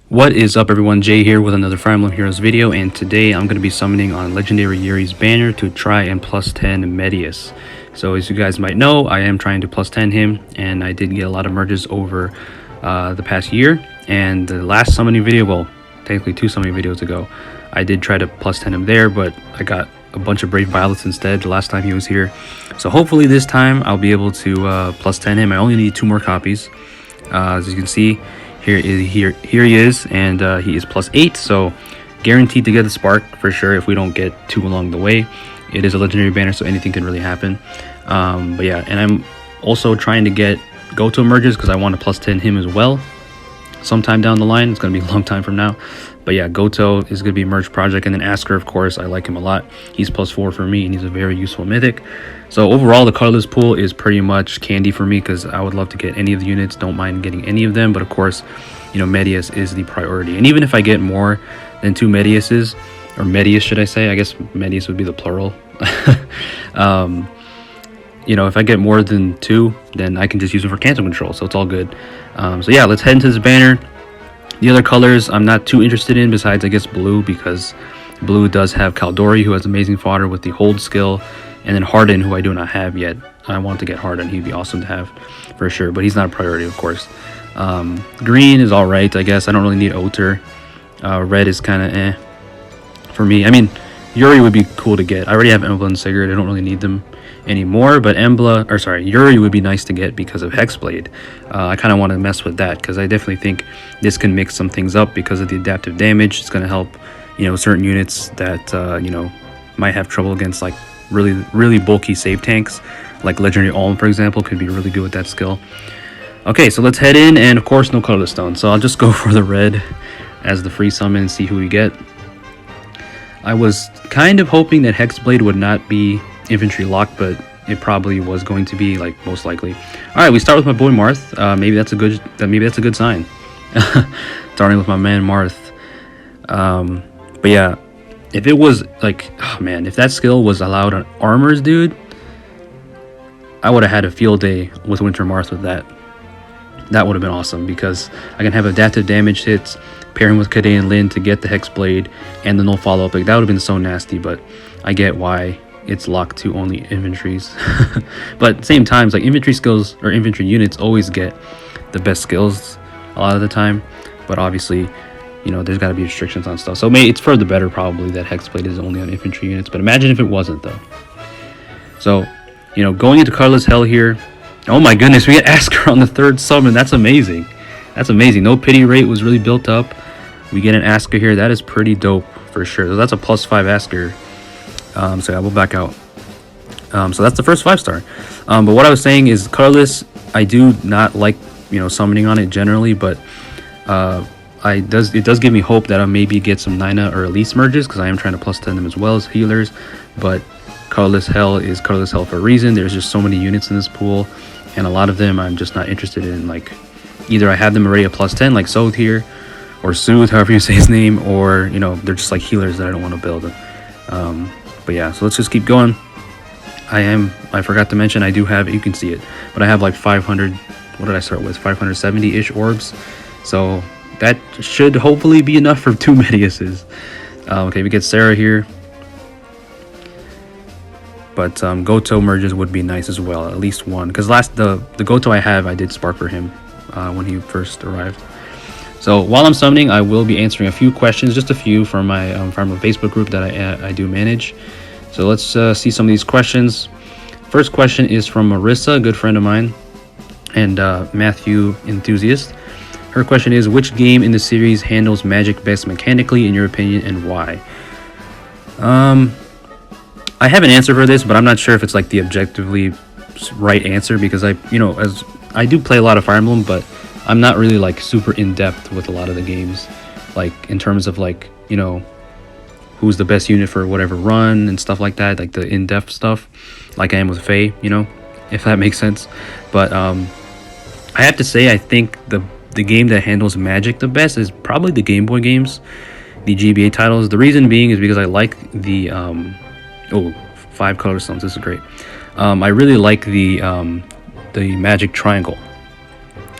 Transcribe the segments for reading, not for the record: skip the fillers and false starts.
What is up, everyone? Jay here with another Fire Emblem Heroes video, and today I'm going to be summoning on Legendary Yuri's banner to try and plus 10 Medeus. So as you guys might know, I am trying to plus 10 him, and I did get a lot of merges over the past year. And the last summoning video, well, technically 2 summoning videos ago, I did try to plus 10 him there, but I got a bunch of Brave Violets instead the last time he was here. So hopefully this time I'll be able to plus 10 him. I only need 2 more copies. As you can see, here he is, and he is plus 8, so guaranteed to get the spark for sure if we don't get 2 along the way. It is a legendary banner, so anything can really happen. But yeah, and I'm also trying to get Gotoh merges because I want to plus 10 him as well sometime down the line. It's going to be a long time from now, but yeah, Gotoh is going to be a merge project. And then Askr, of course, I like him a lot. He's plus 4 for me, and he's a very useful mythic. So overall, the colorless pool is pretty much candy for me because I would love to get any of the units. Don't mind getting any of them, but of course, you know, Medeus is the priority. And even if I get more than 2 Medeuses, or Medeus should I say, I guess Medeus would be the plural. You know, if I get more than 2, then I can just use it for cancel control, so it's all good. So yeah, let's head into this banner. The other colors I'm not too interested in, besides I guess blue, because blue does have Caldori, who has amazing fodder with the hold skill, and then Harden, who I do not have yet. I want to get Harden. He'd be awesome to have for sure, but he's not a priority, of course. Green is all right, I guess. I don't really need Oter. Red is kind of eh for me. I mean, Yuri would be cool to get. I already have Embla and Sigurd. I don't really need them anymore, but Yuri would be nice to get because of Hexblade. I kind of want to mess with that because I definitely think this can mix some things up because of the adaptive damage. It's going to help, you know, certain units that you know, might have trouble against like really bulky save tanks, like Legendary Olm, for example, could be really good with that skill. Okay, so let's head in, and of course no colorless stone, so I'll just go for the red as the free summon and see who we get. I was kind of hoping that Hexblade would not be infantry locked, but it probably was going to be, like, most likely. All right, we start with my boy Marth. Maybe that's a good sign. Starting with my man Marth. But yeah, if it was like, oh man, if that skill was allowed on armors, dude, I would have had a field day with Winter Marth with that. That would have been awesome because I can have adaptive damage hits, pairing with Kade and Lin to get the Hexblade and the no follow-up. Like, that would have been so nasty, but I get why it's locked to only infantries. But at the same time, like, infantry skills or infantry units always get the best skills a lot of the time. But obviously, you know, there's got to be restrictions on stuff. So maybe it's for the better probably that Hexblade is only on infantry units. But imagine if it wasn't, though. So, you know, going into Colorless Hell here. Oh my goodness, we get Askr on the 3rd summon. That's amazing. That's amazing. No pity rate was really built up. We get an Askr here. That is pretty dope for sure. So that's a +5 Askr. So yeah, we'll back out. So that's the first 5-star. But what I was saying is colorless, I do not like, you know, summoning on it generally, but it does give me hope that I'll maybe get some Nina or Elise merges because I am trying to +10 them as well as healers. But Colorless Hell is Colorless Hell for a reason. There's just so many units in this pool, and a lot of them I'm just not interested in. Like, either I have them already at +10, like Soth here, or Soothe, however you say his name, or, you know, they're just like healers that I don't want to build. But yeah, so let's just keep going. I forgot to mention, I do have, you can see it, but I have like 500, what did I start with? 570-ish orbs. So that should hopefully be enough for 2 Medeuses. Okay, we get Sarah here. But Gotoh merges would be nice as well, at least 1. Because the Gotoh I have, I did spark for him when he first arrived. So while I'm summoning, I will be answering a few questions, just a few from my Facebook group that I do manage. So let's see some of these questions. First question is from Marissa, a good friend of mine, and Matthew Enthusiast. Her question is, which game in the series handles magic best mechanically, in your opinion, and why? I have an answer for this, but I'm not sure if it's like the objectively right answer because as I do play a lot of Fire Emblem, but I'm not really like super in depth with a lot of the games, like in terms of like, you know, who's the best unit for whatever run and stuff like that, like the in-depth stuff, like I am with FEH, you know, if that makes sense. But I have to say, I think the game that handles magic the best is probably the Game Boy games, the GBA titles. The reason being is because I like the 5 color stones. This is great. I really like the magic triangle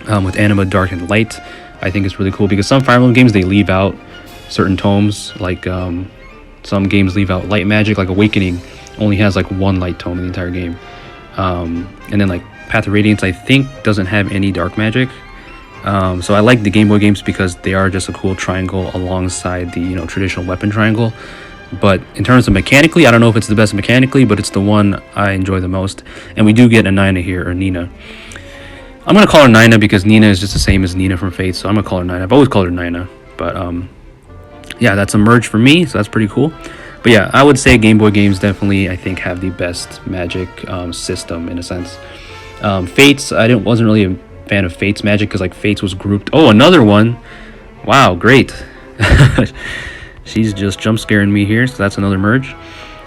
with Anima, Dark, and Light. I think it's really cool because some Fire Emblem games, they leave out certain tomes, like some games leave out light magic, like Awakening only has like one light tome in the entire game, and then like Path of Radiance, I think, doesn't have any dark magic. So I like the Game Boy games because they are just a cool triangle alongside the, you know, traditional weapon triangle. But in terms of mechanically, I don't know if it's the best mechanically, but it's the one I enjoy the most. And we do get a Nina here, or Nina. I'm gonna call her Nina because Nina is just the same as Nina from Fate, so I'm gonna call her Nina. I've always called her Nina, but yeah, that's a merge for me, so that's pretty cool. But yeah, I would say Game Boy games definitely, I think, have the best magic system in a sense. Fates, wasn't really a fan of Fates magic because like Fates was grouped. Oh, another one! Wow, great. She's just jump scaring me here, so that's another merge.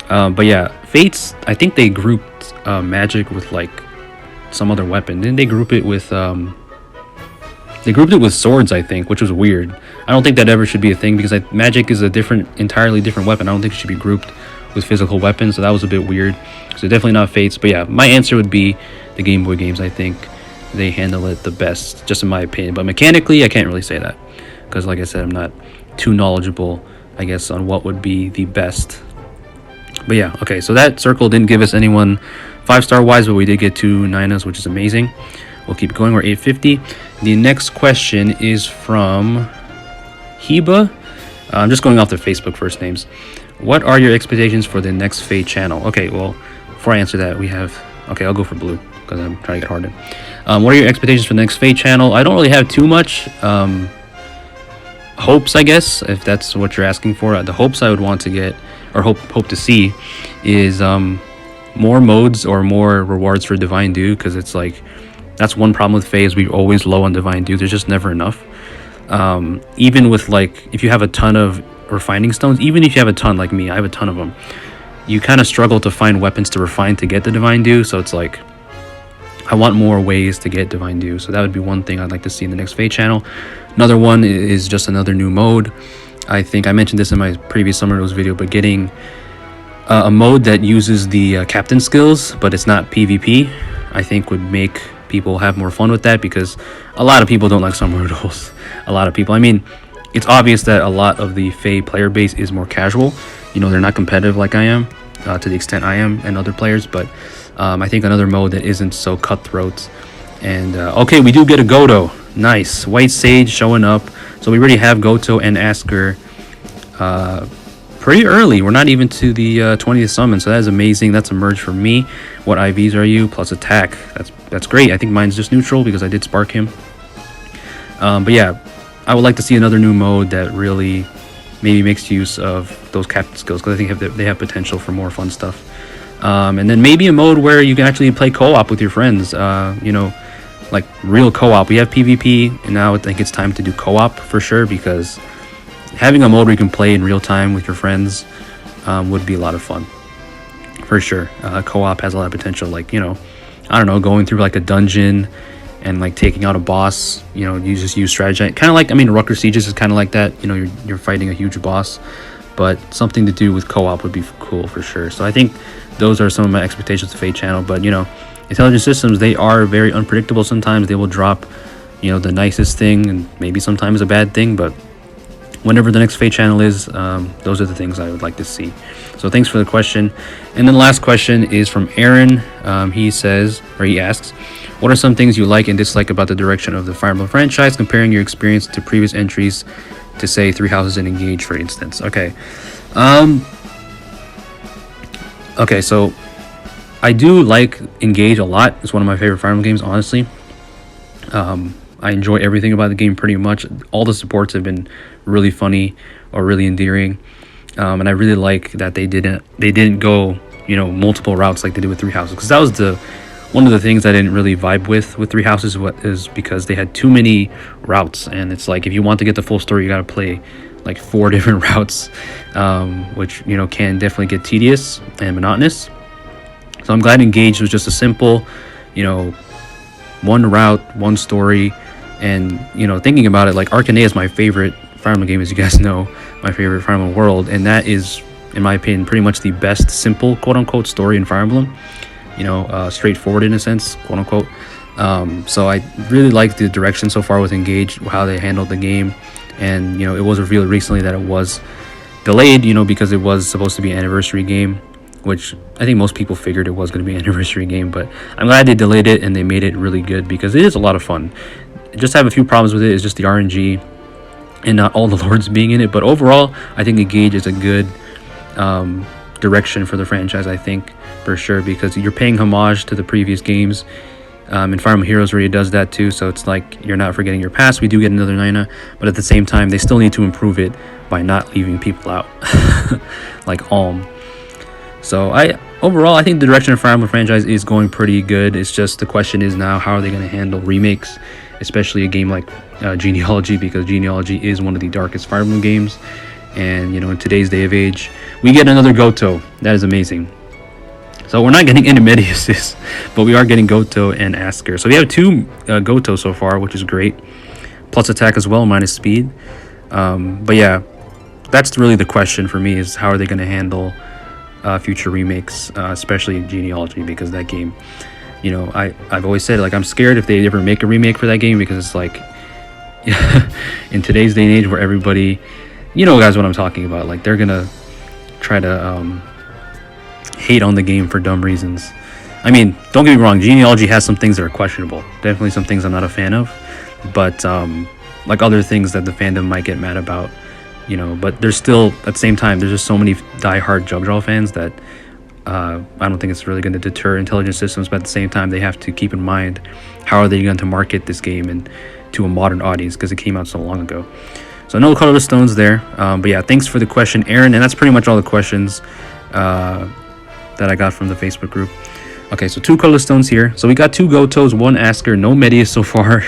But yeah, Fates, I think they grouped magic with like some other weapon. Didn't they group it with they grouped it with swords, I think, which was weird. I don't think that ever should be a thing because magic is a entirely different weapon. I don't think it should be grouped with physical weapons, so that was a bit weird. So definitely not Fates. But yeah, my answer would be the Game Boy games. I think they handle it the best, just in my opinion. But mechanically, I can't really say that because, like I said, I'm not too knowledgeable, I guess, on what would be the best. But yeah, okay, so that circle didn't give us anyone 5-star wise, but we did get 2 Ninas, which is amazing. We'll keep going. We're 850. The next question is from Heba. I'm just going off their Facebook first names. What are your expectations for the next Fate channel? Okay, well, before I answer that, okay, I'll go for blue because I'm trying to get hardened. What are your expectations for the next Fate channel? I don't really have too much hopes, I guess, if that's what you're asking for. The hopes I would want to get, or hope to see, is more modes or more rewards for Divine Dew, because it's like, that's one problem with Fae, is we're always low on Divine Dew. There's just never enough. Even with, like, if you have a ton of refining stones, even if you have a ton, like me, I have a ton of them, you kind of struggle to find weapons to refine to get the Divine Dew. So it's like, I want more ways to get Divine Dew. So that would be one thing I'd like to see in the next Fate channel. Another one is just another new mode. I think I mentioned this in my previous Summer Rose video, but getting a mode that uses the captain skills, but it's not PvP, I think would make people have more fun with that, because a lot of people don't like Summer Rose. A lot of people, I mean, it's obvious that a lot of the Fae player base is more casual. You know, they're not competitive like I am, to the extent I am and other players, but I think another mode that isn't so cutthroat. And okay, we do get a Gotoh. Nice. White Sage showing up. So we already have Gotoh and Askr pretty early. We're not even to the 20th summon, so that is amazing. That's a merge for me. What IVs are you? Plus attack. That's great. I think mine's just neutral because I did spark him. But yeah, I would like to see another new mode that really maybe makes use of those captain skills, because I think they have potential for more fun stuff. And then maybe a mode where you can actually play co-op with your friends, you know, like real co-op. We have PvP, and now I think it's time to do co-op for sure, because having a mode where you can play in real time with your friends would be a lot of fun for sure. Co-op has a lot of potential, like, you know, I don't know, going through like a dungeon and like taking out a boss. You know, you just use strategy, kind of like, I mean, Rucker Sieges is kind of like that. You know, you're fighting a huge boss, but something to do with co-op would be cool for sure. So I think those are some of my expectations of Fate channel. But you know, intelligent systems, they are very unpredictable. Sometimes they will drop, you know, the nicest thing, and maybe sometimes a bad thing, but whenever the next Fate channel is, those are the things I would like to see. So thanks for the question. And then the last question is from Aaron. He asks, what are some things you like and dislike about the direction of the Fire Emblem franchise, comparing your experience to previous entries to, say, Three Houses and Engage, for instance? Okay. Okay, so I do like Engage a lot. It's one of my favorite Fire Emblem games, honestly. I enjoy everything about the game pretty much. All the supports have been really funny or really endearing, and I really like that they didn't go, you know, multiple routes like they did with Three Houses, because that was one of the things I didn't really vibe with Three Houses, is because they had too many routes, and it's like, if you want to get the full story, you got to play like 4 different routes, which, you know, can definitely get tedious and monotonous. So I'm glad Engage was just a simple, you know, one route, one story. And, you know, thinking about it, like, Arcanea is my favorite Fire Emblem game, as you guys know, my favorite Fire Emblem world, and that is, in my opinion, pretty much the best simple quote-unquote story in Fire Emblem. You know, straightforward in a sense, quote-unquote. So I really like the direction so far with Engage, how they handled the game. And you know, it was revealed recently that it was delayed, you know, because it was supposed to be an anniversary game, which I think most people figured it was going to be an anniversary game. But I'm glad they delayed it and they made it really good, because it is a lot of fun. Just have a few problems with it is just the RNG and not all the lords being in it. But overall, I think Engage is a good direction for the franchise, I think, for sure, because you're paying homage to the previous games. And Fire Emblem Heroes already does that too, so it's like you're not forgetting your past. We do get another Nina, but at the same time, they still need to improve it by not leaving people out, like Alm. So overall, I think the direction of Fire Emblem franchise is going pretty good. It's just the question is now, how are they going to handle remakes, especially a game like Genealogy, because Genealogy is one of the darkest Fire Emblem games. And you know, in today's day of age, we get another Gotoh. That is amazing. So we're not getting any Medeuses, but we are getting Gotoh and Askr. So we have two Gotoh so far, which is great. Plus attack as well, minus speed. But yeah, that's really the question for me, is how are they going to handle future remakes, especially Genealogy, because that game, you know, I've always said, like, I'm scared if they ever make a remake for that game, because it's like, in today's day and age where everybody, you know guys what I'm talking about, like they're going to try to hate on the game for dumb reasons. I mean, don't get me wrong, Genealogy has some things that are questionable, definitely some things I'm not a fan of, but like other things that the fandom might get mad about, you know. But there's still, at the same time, there's just so many die-hard Jugdraw fans that I don't think it's really going to deter Intelligent Systems. But at the same time, they have to keep in mind, how are they going to market this game and to a modern audience, because it came out so long ago. So no colorless stones there. But yeah, thanks for the question, Aaron, and that's pretty much all the questions that I got from the Facebook group. Okay, so 2 colorless stones here. So we got 2 Gotohs, 1 Askr, no Medeus so far.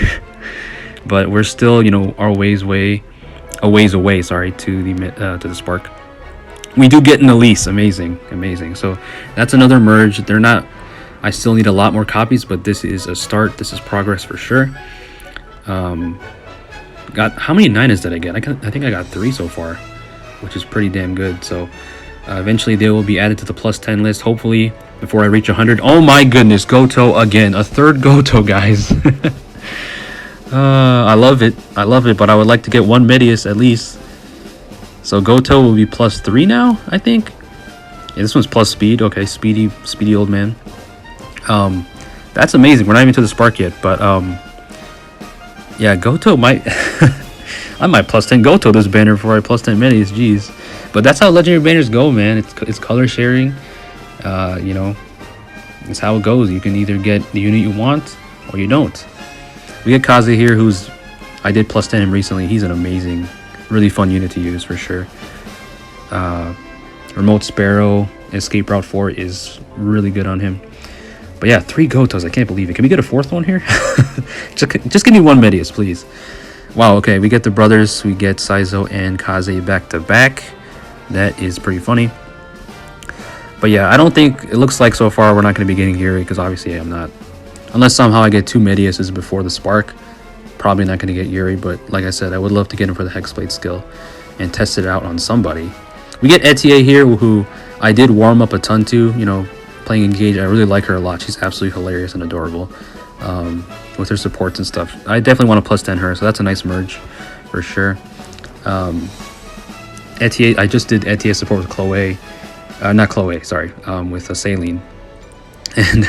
But we're still, you know, a ways away, sorry, to the Spark. We do get an Elise, amazing. So that's another merge. They're not, I still need a lot more copies, but this is a start. This is progress for sure. Got, how many 9s did I get? I think I got 3 so far, which is pretty damn good. So eventually they will be added to the plus 10 list, hopefully before I reach 100. Oh my goodness, Gotoh again, a third Gotoh, guys. I love it, but I would like to get 1 Medeus at least. So Gotoh will be plus 3 now, I think. Yeah, this one's plus speed. Okay, speedy old man. That's amazing. We're not even to the Spark yet, but yeah, Gotoh might I might plus 10 Gotoh this banner before I plus 10 Medeus, jeez. But that's how legendary banners go, man. It's color sharing. You know, it's how it goes. You can either get the unit you want or you don't. We get Kaze here, who's, I did plus 10 him recently. He's an amazing, really fun unit to use for sure. Remote Sparrow, Escape Route 4 is really good on him. But yeah, 3 Gotohs, I can't believe it. Can we get a 4th one here? just give me 1 Medeus, please. Wow, okay, we get the brothers. We get Saizo and Kaze back to back. That is pretty funny. But yeah, I don't think, it looks like so far we're not going to be getting Yuri, because obviously I'm not. Unless somehow I get 2 Medeuses before the Spark, probably not going to get Yuri. But like I said, I would love to get him for the Hexblade skill and test it out on somebody. We get Etier here, who I did warm up a ton to, you know, playing Engage. I really like her a lot. She's absolutely hilarious and adorable with her supports and stuff. I definitely want to plus 10 her, so that's a nice merge for sure. Etier, I just did Etier support with Chloe. Not Chloe, sorry, with Saline. And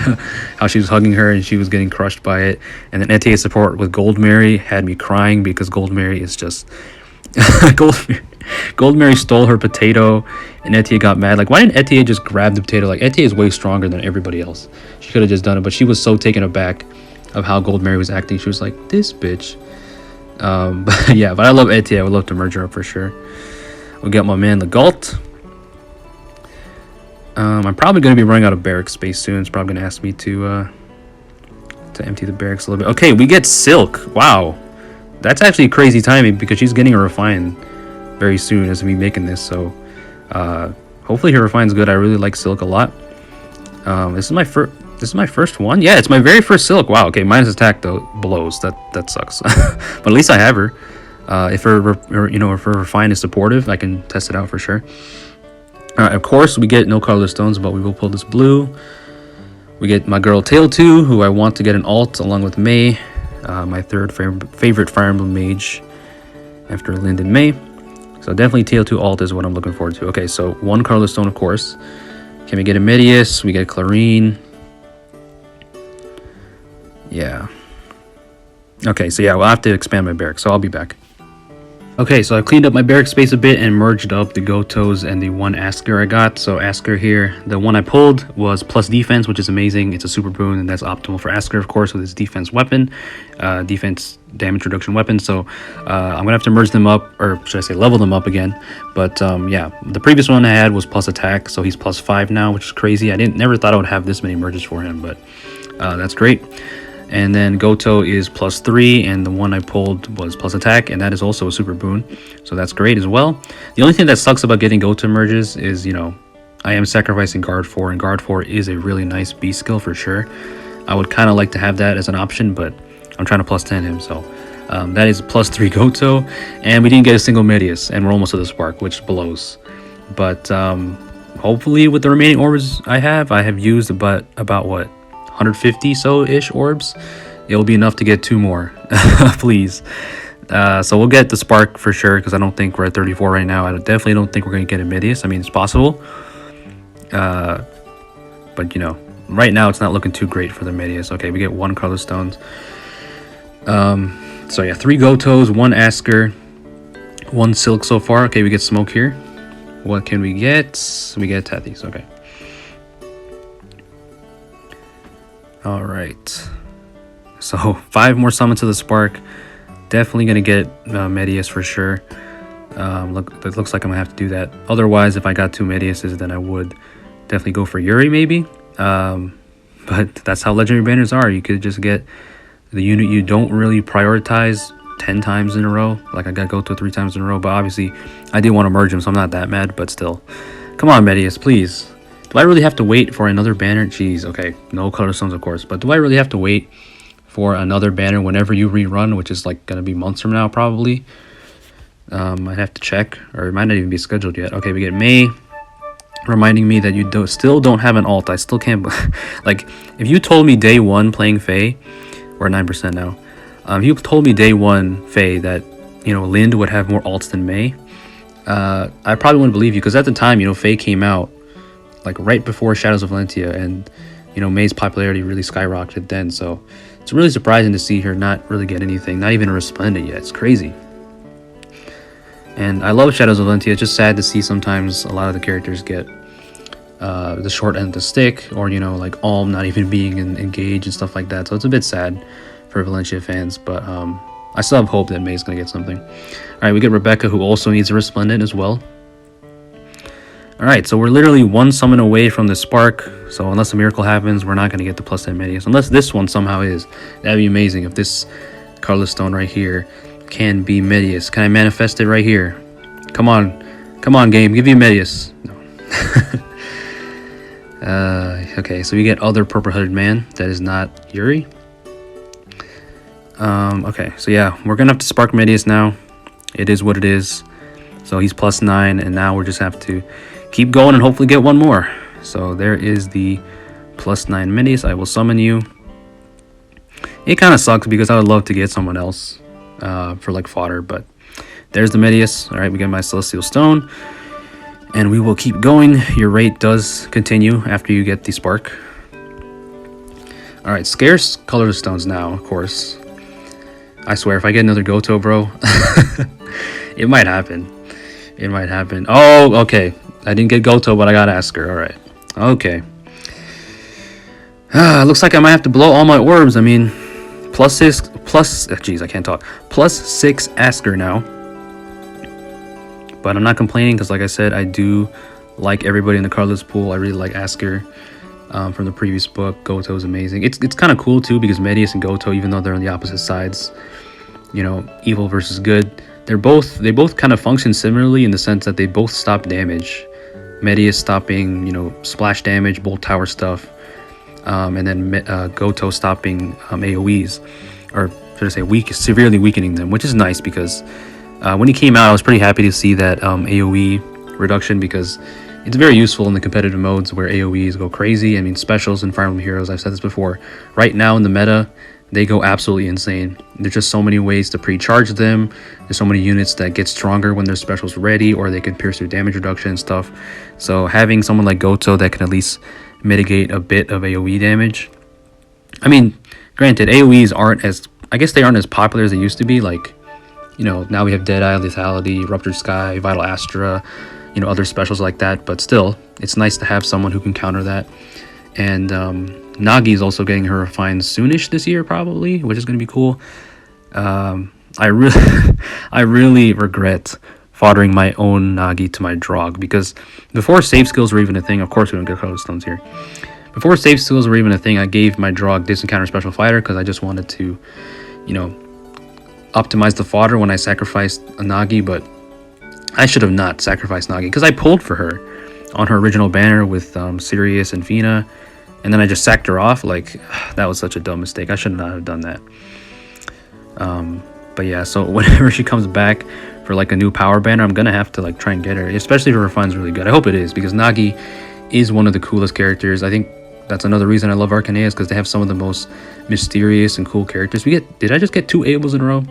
how she was hugging her and she was getting crushed by it. And then Etier support with Gold Mary had me crying, because Gold Mary is just... Gold Mary stole her potato and Etier got mad. Like, why didn't Etier just grab the potato? Like, Etier is way stronger than everybody else. She could have just done it, but she was so taken aback of how Gold Mary was acting. She was like, this bitch. But yeah, but I love Etier. I would love to merge her up for sure. We'll get my man the Galt. I'm probably going to be running out of barracks space soon. It's probably going to ask me to empty the barracks a little bit. Okay, we get Silk. Wow. That's actually crazy timing, because she's getting a refine very soon as we making this. So hopefully her refine's good. I really like Silk a lot. This is my first one. Yeah, it's my very first Silk. Wow. Okay, minus attack though blows. That sucks. But at least I have her. If her refine is supportive, I can test it out for sure. Of course, we get no colorless stones, but we will pull this blue. We get my girl Tail 2, who I want to get an alt along with Mei, my third favorite Fire Emblem mage after Lind and Mei. So definitely Tail 2 alt is what I'm looking forward to. Okay, so one Colorless Stone, of course. Can we get a Medeus? We get a Clarine. Yeah. Okay, so yeah, we'll have to expand my barrack, so I'll be back. Okay, so I cleaned up my barrack space a bit and merged up the Gotohs and the one Askr I got. So Askr here, the one I pulled was plus defense, which is amazing. It's a super boon, and that's optimal for Askr, of course, with his defense weapon, defense damage reduction weapon. So I'm gonna have to merge them up, or should I say level them up again. But yeah, the previous one I had was plus attack, so he's plus 5 now, which is crazy. I never thought I would have this many merges for him, but that's great. And then Gotoh is plus 3, and the one I pulled was plus attack, and that is also a super boon, so that's great as well. The only thing that sucks about getting Gotoh merges is, you know, I am sacrificing guard 4, and guard 4 is a really nice B skill for sure. I would kind of like to have that as an option, but I'm trying to plus 10 him, so that is plus 3 Gotoh, and we didn't get a single Medeus, and we're almost to the spark, which blows. But hopefully with the remaining orbs I have used about what, 150 so-ish orbs. It'll be enough to get 2 more, please. So we'll get the spark for sure, because I don't think we're at 34 right now. I definitely don't think we're going to get a Medeus. I mean, it's possible. But, you know, right now it's not looking too great for the Medeus. Okay, we get 1 Colorless Stones. So yeah, 3 Gotohs, 1 Askr, 1 Silk so far. Okay, we get Smoke here. What can we get? We get Tethys, okay. All right, so 5 more summons to the spark. Definitely gonna get Medeus for sure. It looks like I'm gonna have to do that. Otherwise, if I got 2 Medeuses, then I would definitely go for Yuri maybe. But that's how legendary banners are. You could just get the unit you don't really prioritize 10 times in a row. Like I got Gotoh 3 times in a row, but obviously I did want to merge him, so I'm not that mad. But still, come on, Medeus, please. Do I really have to wait for another banner? Jeez, okay, no color stones, of course, but do I really have to wait for another banner whenever you rerun, which is like gonna be months from now probably? I'd have to check, or it might not even be scheduled yet. Okay, we get Mei reminding me that you still don't have an alt. I still can't. Like, if you told me day 1 playing Faye, we're at 9% now. If you told me day 1 Faye that, you know, Lind would have more alts than Mei, I probably wouldn't believe you, because at the time, you know, Faye came out like right before Shadows of Valentia, and you know, Mei's popularity really skyrocketed then, so it's really surprising to see her not really get anything, not even a Resplendent yet. It's crazy. And I love Shadows of Valentia. It's just sad to see sometimes a lot of the characters get the short end of the stick, or you know, like Alm not even being engaged and stuff like that, so it's a bit sad for Valencia fans, but I still have hope that Mei's gonna get something. Alright, we get Rebecca, who also needs a Resplendent as well. Alright, so we're literally 1 summon away from the spark, so unless a miracle happens, we're not going to get the plus 10 Medeus. Unless this one somehow is. That'd be amazing if this Colorless Stone right here can be Medeus. Can I manifest it right here? Come on. Come on, game. Give you Medeus. No. Okay, so we get other purple-hooded man. That is not Yuri. Okay, so yeah, we're going to have to spark Medeus now. It is what it is. So he's plus 9, and now we just have to keep going and hopefully get 1 more. So there is the plus 9 Medeus. I will summon you. It kind of sucks because I would love to get someone else for like fodder, but there's the Medeus. All right, we get my Celestial Stone, and we will keep going. Your rate does continue after you get the spark. All right, scarce colorless stones now, of course. I swear, if I get another Gotoh, bro, it might happen. It might happen. Oh, okay. I didn't get Gotoh, but I got Askr. All right. Okay. Looks like I might have to blow all my orbs. I mean, jeez, I can't talk. Plus 6 Askr now. But I'm not complaining because, like I said, I do like everybody in the colorless pool. I really like Askr from the previous book. Gotoh is amazing. It's kind of cool too because Medeus and Gotoh, even though they're on the opposite sides, you know, evil versus good, they both kind of function similarly in the sense that they both stop damage. Medeus stopping, you know, splash damage, bolt tower stuff, and then Gotoh stopping AoEs, or should I say severely weakening them, which is nice because when he came out, I was pretty happy to see that AoE reduction because, it's very useful in the competitive modes where AoEs go crazy. I mean, specials in Fire Emblem Heroes, I've said this before, right now in the meta, they go absolutely insane. There's just so many ways to pre-charge them. There's so many units that get stronger when their specials ready, or they can pierce through damage reduction and stuff. So having someone like Gotoh that can at least mitigate a bit of AoE damage. I mean, granted, AoEs aren't as, I guess they aren't as popular as they used to be. Like, you know, now we have Deadeye, Lethality, Ruptured Sky, Vital Astra, you know, other specials like that. But still, it's nice to have someone who can counter that. And Nagi is also getting her refined soonish this year, probably, which is going to be cool. I really regret foddering my own Nagi to my Drog, because before save skills were even a thing, of course we don't get color stones here. Before save skills were even a thing, I gave my Drog Disencounter Special Fighter because I just wanted to, you know, optimize the fodder when I sacrificed a Nagi, but I should have not sacrificed Nagi because I pulled for her on her original banner with Sirius and Fina, and then I just sacked her off. Like, that was such a dumb mistake. I should not have done that. But yeah, so whenever she comes back for like a new power banner, I'm gonna have to like try and get her, especially if her refine's really good. I hope it is, because Nagi is one of the coolest characters. I think that's another reason I love Arcaneas, because they have some of the most mysterious and cool characters. Did I just get 2 Abels in a row?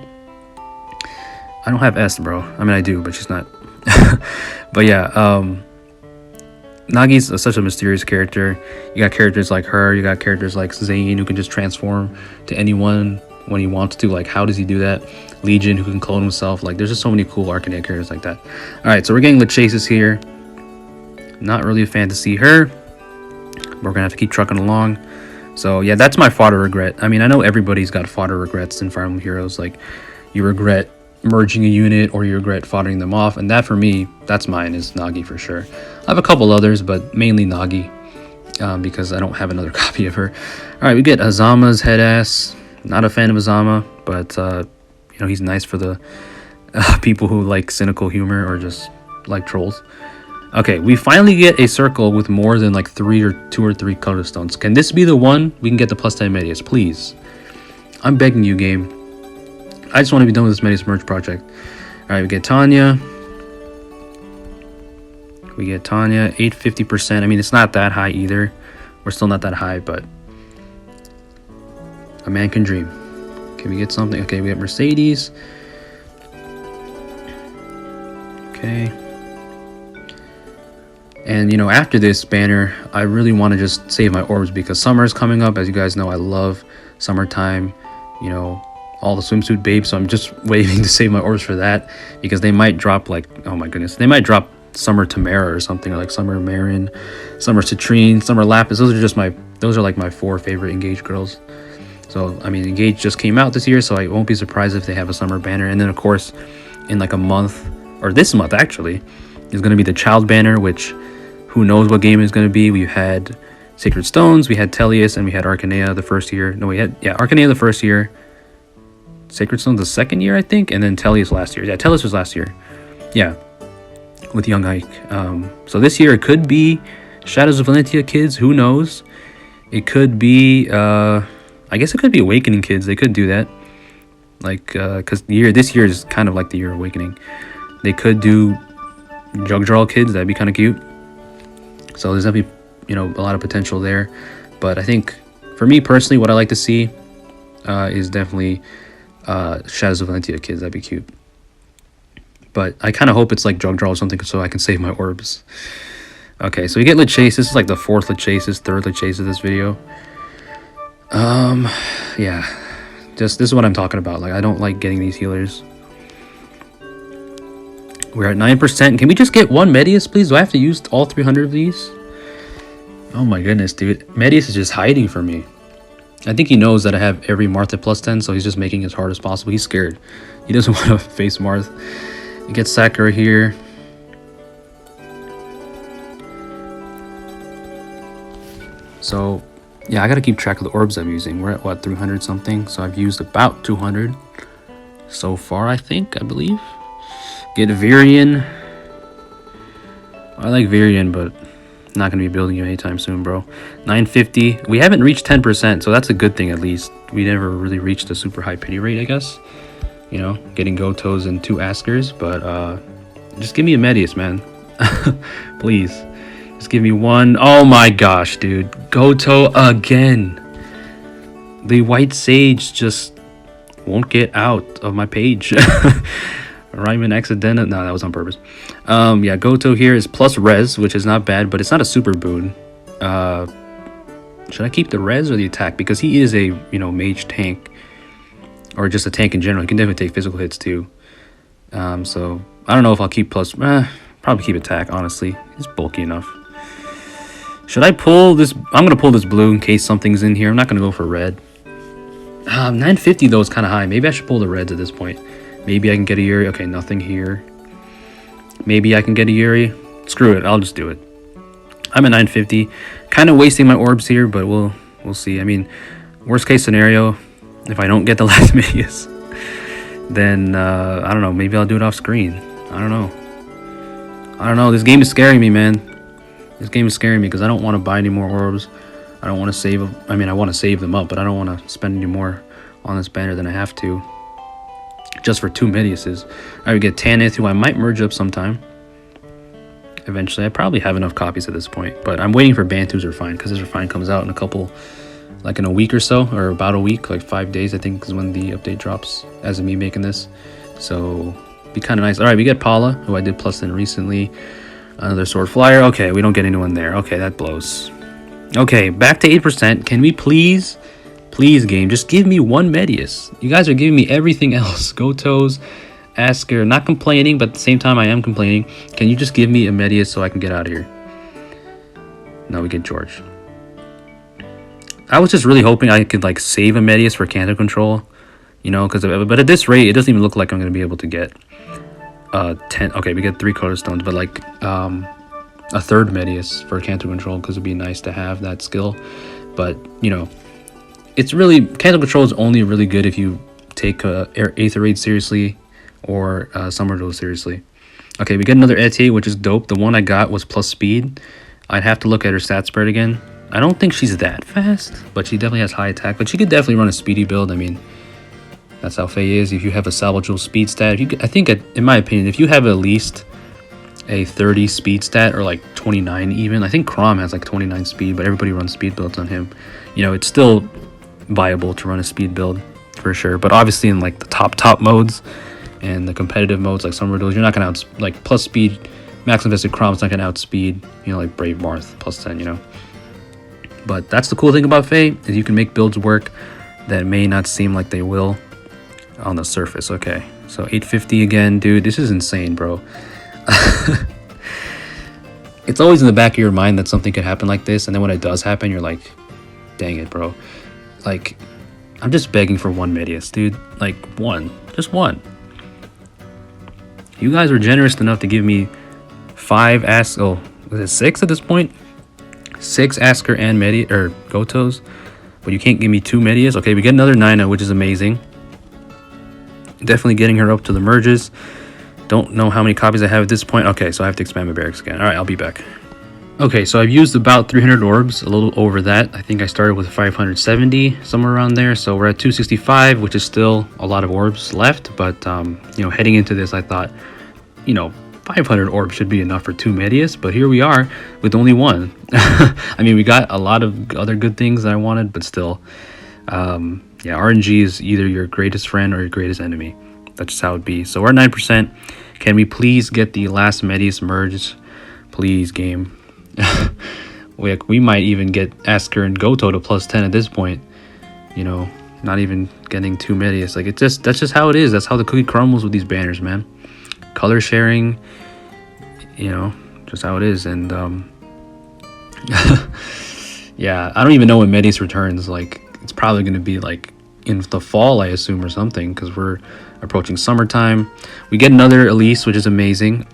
I don't have S, bro. I mean, I do, but she's not. But yeah, Nagi's such a mysterious character. You got characters like her, you got characters like Zane, who can just transform to anyone when he wants to. Like, how does he do that? Legion, who can clone himself. Like, there's just so many cool Arcanea characters like that. Alright, so we're getting Lachesis here. Not really a fan to see her. We're gonna have to keep trucking along. So yeah, that's my fodder regret. I mean, I know everybody's got fodder regrets in Fire Emblem Heroes. Like, you regret merging a unit, or you regret foddering them off, and that for me, that's mine, is Nagi for sure. I have a couple others, but mainly Nagi, because I don't have another copy of her. Alright, we get Azama's head ass. Not a fan of Azama, but you know, he's nice for the people who like cynical humor or just like trolls. Okay, we finally get a circle with more than like 2 or 3 color stones. Can this be the one we can get the +10 Medeus, please? I'm begging you, game. I just want to be done with this Medeus merge project. Alright, we get Tanya. We get Tanya, 850%. I mean, it's not that high either. We're still not that high, but a man can dream. Can we get something? Okay, we have Mercedes. Okay. And, you know, after this banner, I really want to just save my orbs, because summer is coming up. As you guys know, I love summertime, you know, all the swimsuit babes. So I'm just waiting to save my orbs for that, because they might drop, like, oh my goodness, they might drop Summer Tamara or something, or like Summer Marin, Summer Citrine, Summer Lapis. Those are like my 4 favorite Engage girls. So, I mean, Engage just came out this year, so I won't be surprised if they have a summer banner. And then, of course, in like a month, or this month actually, is going to be the Child banner, which who knows what game is going to be. We had Sacred Stones, we had Tellius, and we had Arcanea the first year. No, we had, yeah, Arcanea the first year, Sacred Stones the second year, I think, and then Tellius last year. Yeah, Tellius was last year. Yeah, with Young Ike. So this year it could be Shadows of Valentia kids, who knows? It could be, I guess it could be Awakening kids. They could do that. Like, because this year is kind of like the year of Awakening. They could do Jugdral kids. That'd be kind of cute. So there's definitely, you know, a lot of potential there. But I think, for me personally, what I like to see is definitely Shadows of Valentia kids. That'd be cute. But I kind of hope it's like Jugdral or something, so I can save my orbs. Okay, so we get Lachesis. This is like the 4th Lachesis, 3rd Lachesis of this video. Yeah, just this is what I'm talking about. Like, I don't like getting these healers. We're at 9%. Can we just get 1 Medeus, please? Do I have to use all 300 of these? Oh my goodness, dude. Medeus is just hiding from me. I think he knows that I have every Marth at +10, so he's just making it as hard as possible. He's scared. He doesn't want to face Marth. We get Sakura here. So, yeah, I gotta keep track of the orbs I'm using. We're at, what, 300 something? So I've used about 200 so far, I believe. Get Virion. I like Virion, but not gonna be building you anytime soon, bro. 950. We haven't reached 10%, so that's a good thing at least. We never really reached a super high pity rate, I guess. You know, getting Gotohs and 2 Askers, but just give me a Medeus, man. Please. Just give me one. Oh my gosh, dude. Gotoh again. The white sage just won't get out of my page. Rhyme accidental. No, that was on purpose. Yeah, Gotoh here is plus res, which is not bad, but it's not a super boon. Should I keep the res or the attack? Because he is a, you know, mage tank. Or just a tank in general. He can definitely take physical hits too. So I don't know if I'll keep plus. Probably keep attack, honestly. He's bulky enough. Should I pull this? I'm going to pull this blue in case something's in here. I'm not going to go for red. 950 though is kind of high. Maybe I should pull the reds at this point. Maybe I can get a Yuri. Okay, nothing here. Maybe I can get a Yuri. Screw it. I'll just do it. I'm at 950. Kind of wasting my orbs here, but we'll see. I mean, worst case scenario, if I don't get the last Medeus, then I don't know. Maybe I'll do it off screen. I don't know. This game is scaring me, man. This game is scaring me because I don't want to buy any more orbs. I don't want to save them. I mean, I want to save them up, but I don't want to spend any more on this banner than I have to. Just for 2 Medeuses. I would get Tanith, who I might merge up sometime. Eventually. I probably have enough copies at this point. But I'm waiting for Bantu's Refine, because his Refine comes out in a couple, like in a week or so, or about a week, like 5 days, I think, is when the update drops, as of me making this. So, be kind of nice. Alright, we get Paula, who I did plus in recently. Another Sword Flyer. Okay, we don't get anyone there. Okay, that blows. Okay, back to 8%. Can we please game, just give me one Medeus. You guys are giving me everything else. Gotohs, Askr, not complaining, but at the same time I am complaining. Can you just give me a Medeus so I can get out of here? No, we get George. I was just really hoping I could like save a Medeus for cancer control, you know, but at this rate, it doesn't even look like I'm going to be able to get 10. Okay, we get 3 color stones, but like a third Medeus for cancer control, because it'd be nice to have that skill. But you know, it's really, cancer control is only really good if you take Aether Raid seriously or Summer Duel seriously. Okay, we get another Etier, which is dope. The one I got was plus speed. I'd have to look at her stat spread again. I don't think she's that fast, but she definitely has high attack. But she could definitely run a speedy build. I mean, that's how FEH is. If you have a salvageable speed stat, I think, in my opinion, if you have at least a 30 speed stat, or like 29 even. I think Chrom has like 29 speed, but everybody runs speed builds on him. You know, it's still viable to run a speed build for sure, but obviously in like the top modes and the competitive modes like Summer Duels, you're not gonna like plus speed max invested Chrom's not gonna outspeed, you know, like Brave Marth plus 10, you know. But that's the cool thing about FEH, is you can make builds work that may not seem like they will on the surface. Okay, so 850 again, dude. This is insane, bro. It's always in the back of your mind that something could happen like this, and then when it does happen, you're like, dang it, bro. Like, I'm just begging for one Medeus, dude. Like, one. Just one. You guys were generous enough to give me 5 Askr. Oh, was it 6 at this point? 6 Askr and Medeus, or Gotohs. But you can't give me 2 Medeus. Okay, we get another Nina, which is amazing. Definitely getting her up to the merges. Don't know how many copies I have at this point. Okay, so I have to expand my barracks again. Alright, I'll be back. Okay, so I've used about 300 orbs, a little over that. I think I started with 570, somewhere around there. So we're at 265, which is still a lot of orbs left. But, you know, heading into this, I thought, you know, 500 orbs should be enough for 2 Medeus. But here we are with only 1. I mean, we got a lot of other good things that I wanted, but still. Yeah, RNG is either your greatest friend or your greatest enemy. That's just how it be. So we're at 9%. Can we please get the last Medeus merged? Please, game. We might even get Askr and Gotoh to plus 10 at this point. You know, not even getting 2 Medeus. Like, that's just how it is. That's how the cookie crumbles with these banners, man. Color sharing, you know, just how it is. And yeah, I don't even know when Medeus returns. Like, it's probably going to be like in the fall, I assume, or something, because we're approaching summertime. We get another Elise, which is amazing.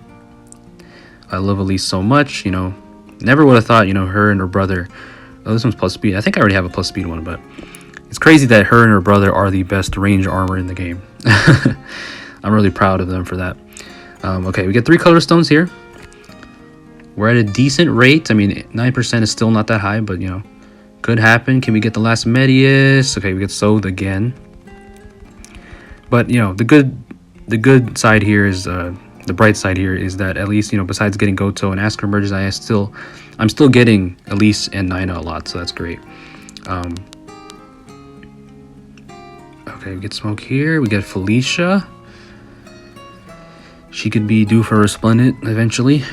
I love Elise so much, you know. Never would have thought, you know, her and her brother. Oh, this one's plus speed. I think I already have a plus speed one, but it's crazy that her and her brother are the best range armor in the game. I'm really proud of them for that. Okay, we get 3 color stones here. We're at a decent rate. I mean, 9% is still not that high, but, you know, could happen. Can we get the last Medeus? Okay, we get Sold again. But, you know, the good side here is the bright side here is that at least, you know, besides getting Gotoh and Askr merges, I'm still getting Elise and Nina a lot, so that's great. Okay, we get Smoke here. We get Felicia. She could be due for Resplendent eventually.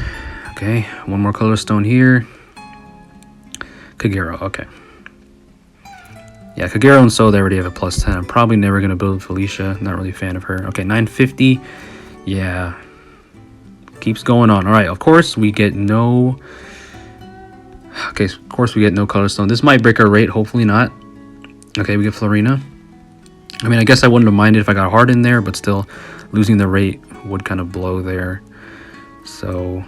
Okay, one more color stone here. Kagero, okay. Yeah, Kagero and So, they already have a plus 10. I'm probably never going to build Felicia. Not really a fan of her. Okay, 950. Yeah. Keeps going on. All right, of course, we get no... Okay, of course, we get no color stone. This might break our rate. Hopefully not. Okay, we get Florina. I mean, I guess I wouldn't have minded if I got hard in there, but still, losing the rate would kind of blow there. So...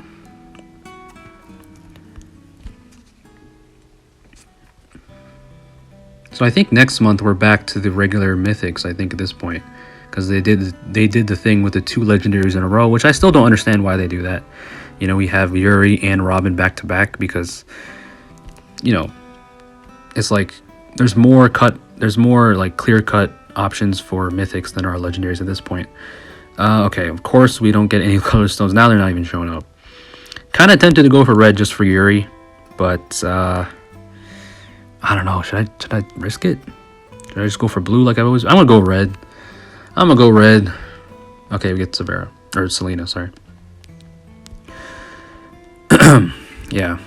So I think next month we're back to the regular mythics, I think, at this point. Because they did the thing with the 2 legendaries in a row, which I still don't understand why they do that. You know, we have Yuri and Robin back to back because, you know, it's like there's more like clear-cut options for mythics than our legendaries at this point. Okay, of course we don't get any color stones. Now they're not even showing up. Kind of tempted to go for red just for Yuri, but I don't know. Should I risk it? Should I just go for blue like I always? I'm gonna go red. Okay, we get Sabera or Selena. Sorry. Yeah,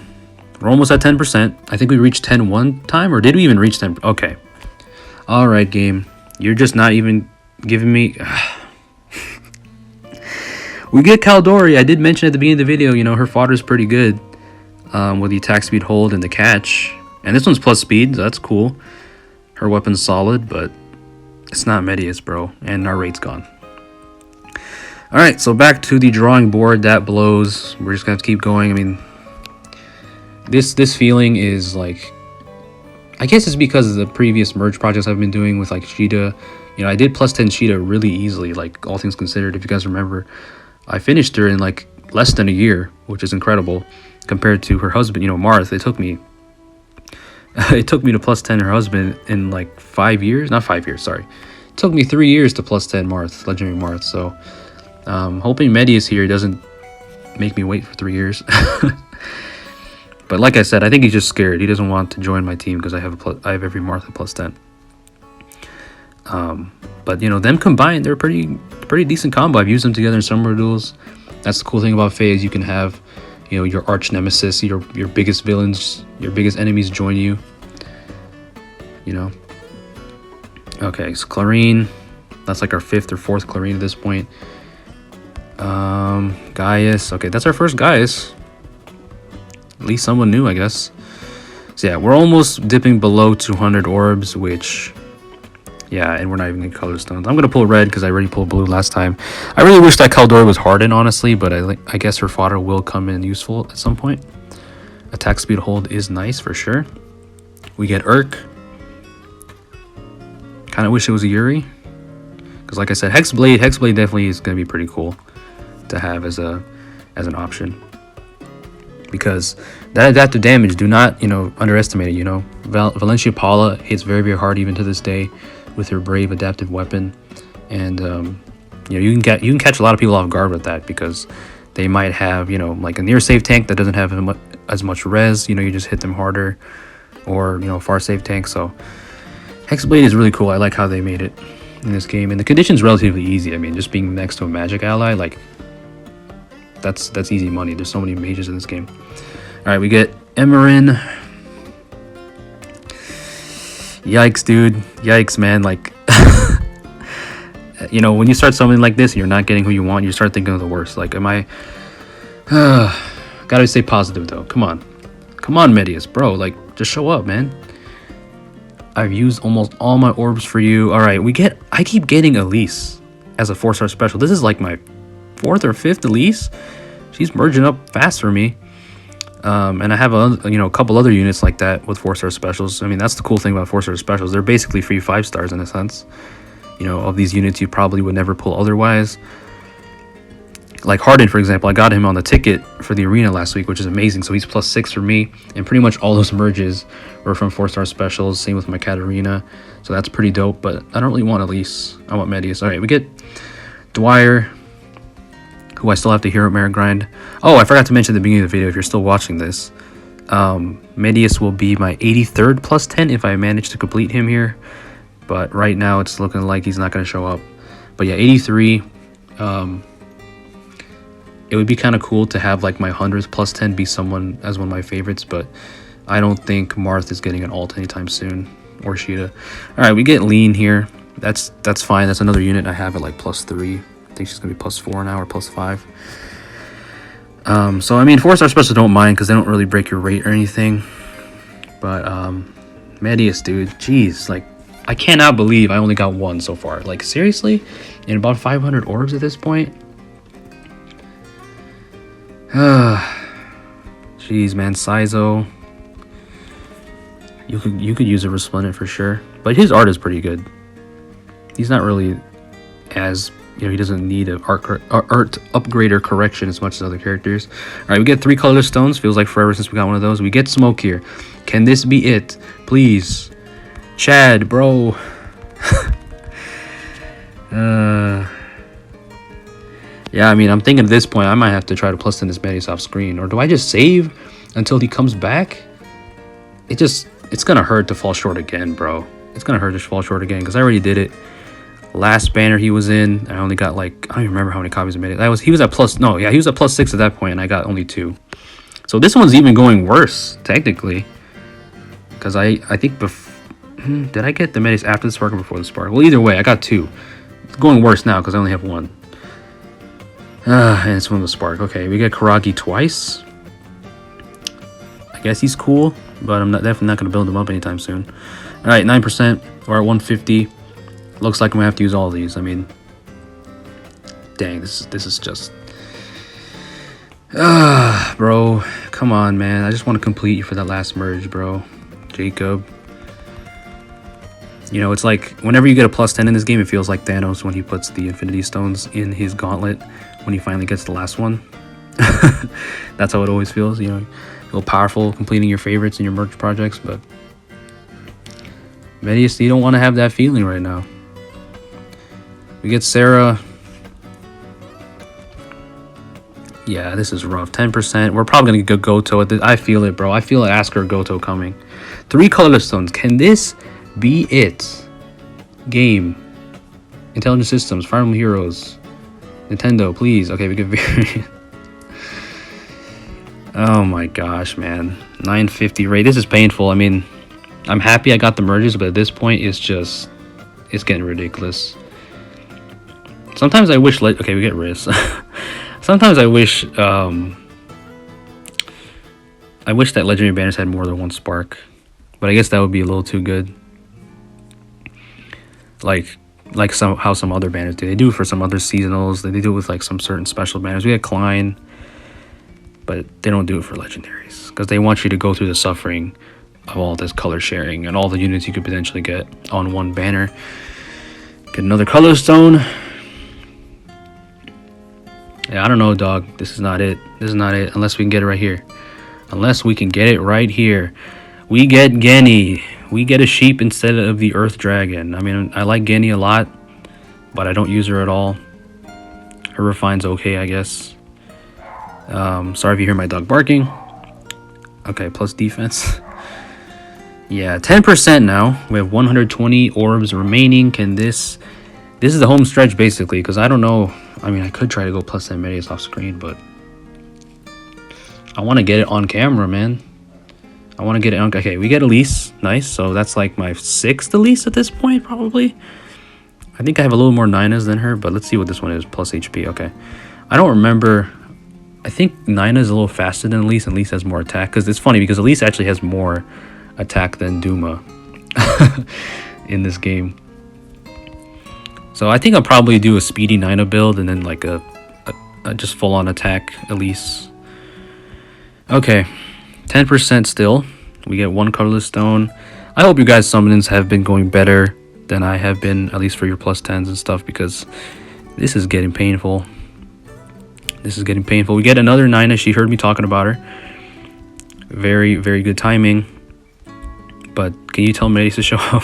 we're almost at 10%. I think we reached 10 one time, or did we even reach 10? Okay. All right, game. You're just not even giving me. We get Caldori. I did mention at the beginning of the video. You know, her fodder's pretty good with the attack speed hold and the catch. And this one's plus speed, so that's cool. Her weapon's solid, but it's not Medeus, bro. And our rate's gone. Alright, so back to the drawing board. That blows. We're just going to have to keep going. I mean, this feeling is like... I guess it's because of the previous merge projects I've been doing with like Sheeta. You know, I did plus 10 Sheeta really easily, like all things considered. If you guys remember, I finished her in like less than a year, which is incredible. Compared to her husband, you know, Marth. It took me to plus 10 her husband in like 5 years. Not 5 years, sorry. It took me 3 years to plus 10 Marth, legendary Marth. So, hoping Medeus here doesn't make me wait for 3 years. But like I said, I think he's just scared. He doesn't want to join my team because I have every Marth at plus 10. But you know, them combined, they're pretty decent combo. I've used them together in summer duels. That's the cool thing about FEH. You can have, you know, your arch nemesis, your biggest villains, your biggest enemies join you. You know. Okay, so Clarine. That's like our 5th or 4th Clarine at this point. Gaius. Okay, that's our first Gaius. At least someone new, I guess. So yeah, we're almost dipping below 200 orbs, which... Yeah, and we're not even getting color stones. I'm going to pull red because I already pulled blue last time. I really wish that Caldori was hardened, honestly, but I guess her fodder will come in useful at some point. Attack speed hold is nice for sure. We get Urk. Kind of wish it was a Yuri. Because like I said, Hexblade definitely is going to be pretty cool to have as an option. Because that adaptive damage, do not, you know, underestimate it, you know. Valencia Paula hits very, very hard even to this day with her brave adaptive weapon. And, you know, you can catch a lot of people off guard with that because they might have, you know, like a near safe tank that doesn't have as much res, you know, you just hit them harder, or, you know, far safe tank. So Hexblade is really cool. I like how they made it in this game, and the condition's relatively easy. I mean, just being next to a magic ally, like, that's easy money. There's so many mages in this game. All right, we get Emerin. Yikes, dude. Yikes, man. Like, you know, when you start something like this and you're not getting who you want, you start thinking of the worst. Like, am I... gotta stay positive, though. Come on. Come on, Medeus, bro. Like, just show up, man. I've used almost all my orbs for you. All right, I keep getting Elise as a 4-star special. This is like my 4th or 5th Elise. She's merging up fast for me. And I have a couple other units like that with 4-star specials. I mean, that's the cool thing about 4-star specials. They're basically free 5-stars in a sense. You know, of these units you probably would never pull otherwise. Like Harden, for example, I got him on the ticket for the arena last week, which is amazing. So he's plus 6 for me, and pretty much all those merges were from 4-star specials. Same with my Katarina, so that's pretty dope. But I don't really want Elise. I want Medeus. All right, we get Dwyer. who I still have to hero merit grind. Oh, I forgot to mention at the beginning of the video, if you're still watching this, Medeus will be my 83rd plus 10 if I manage to complete him here. But right now it's looking like he's not going to show up. But yeah, 83. It would be kind of cool to have like my 100th plus 10 be someone as one of my favorites, but I don't think Marth is getting an alt anytime soon, or Sheeta. All right, we get Lean here. That's fine. That's another unit I have at like +3. I think she's gonna be +4 now or +5. So I mean, 4-star specials don't mind because they don't really break your rate or anything. But Medeus, dude, jeez, like I cannot believe I only got one so far. Like seriously, in about 500 orbs at this point. Jeez, man, Sizo. You could use a Resplendent for sure, but his art is pretty good. He's not really as, you know, he doesn't need an art upgrade or correction as much as other characters. All right, we get 3 colorless stones. Feels like forever since we got one of those. We get smoke here. Can this be it, please? Chad, bro. Yeah, I mean, I'm thinking at this point I might have to try to plus 10 this Medeus off screen, or do I just save until he comes back? It's gonna hurt to fall short again, bro. It's gonna hurt to fall short again because I already did it. Last banner he was in, I only got like, I don't even remember how many copies I made it. He was at he was at +6 at that point, and I got only 2. So this one's even going worse technically, because I think did I get the Medeus after the spark or before the spark? Well, either way, I got 2. It's going worse now because I only have 1. And it's from the spark. Okay, we get Karagi twice. I guess he's cool, but I'm definitely not going to build him up anytime soon. All right, 9%. We're at 150. Looks like I'm gonna have to use all these. I mean, dang, this is just, bro, come on, man. I just want to complete you for that last merge, bro. Jacob. You know, it's like whenever you get a +10 in this game, it feels like Thanos when he puts the Infinity Stones in his gauntlet when he finally gets the last one. That's how it always feels, you know. A little powerful completing your favorites in your merge projects, but Medeus, you don't want to have that feeling right now. We get Sarah. Yeah, this is rough. 10%. We're probably going to go Gotoh at this. I feel it, bro. I feel Askr Gotoh coming. 3 colorless stones. Can this be it? Game. Intelligent Systems. Fire Emblem Heroes. Nintendo, please. Okay, we get variant. Oh my gosh, man. 950 rate. This is painful. I mean, I'm happy I got the merges, but at this point, it's getting ridiculous. Sometimes I wish, okay, we get Riz. Sometimes I wish that legendary banners had more than 1 spark, but I guess that would be a little too good. Like how some other banners do. They do it for some other seasonals. They do it with like some certain special banners. We get Klein, but they don't do it for legendaries because they want you to go through the suffering of all this color sharing and all the units you could potentially get on one banner. Get another color stone. Yeah, I don't know, dog. This is not it. This is not it. Unless we can get it right here. Unless we can get it right here. We get Genny. We get a sheep instead of the Earth Dragon. I mean, I like Genny a lot, but I don't use her at all. Her refine's okay, I guess. Sorry if you hear my dog barking. Okay, plus defense. Yeah, 10% now. We have 120 orbs remaining. Can this is the home stretch basically, because I don't know. I mean, I could try to go plus 10 Medeus off screen, but I want to get it on camera, man. I want to get it on. Okay, we get Elise. Nice. So that's like my 6th Elise at this point, probably. I think I have a little more Ninas than her, but let's see what this one is. Plus HP. Okay. I don't remember. I think Nina is a little faster than Elise, and Elise has more attack. Because it's funny, because Elise actually has more attack than Duma in this game. So I think I'll probably do a speedy Nina build and then like a just full on attack Elise. Okay, 10% still. We get 1 colorless stone. I hope you guys' summonings have been going better than I have been, at least for your plus 10s and stuff, because this is getting painful. This is getting painful. We get another Nina. She heard me talking about her. Very, very good timing. But can you tell Medeus to show up?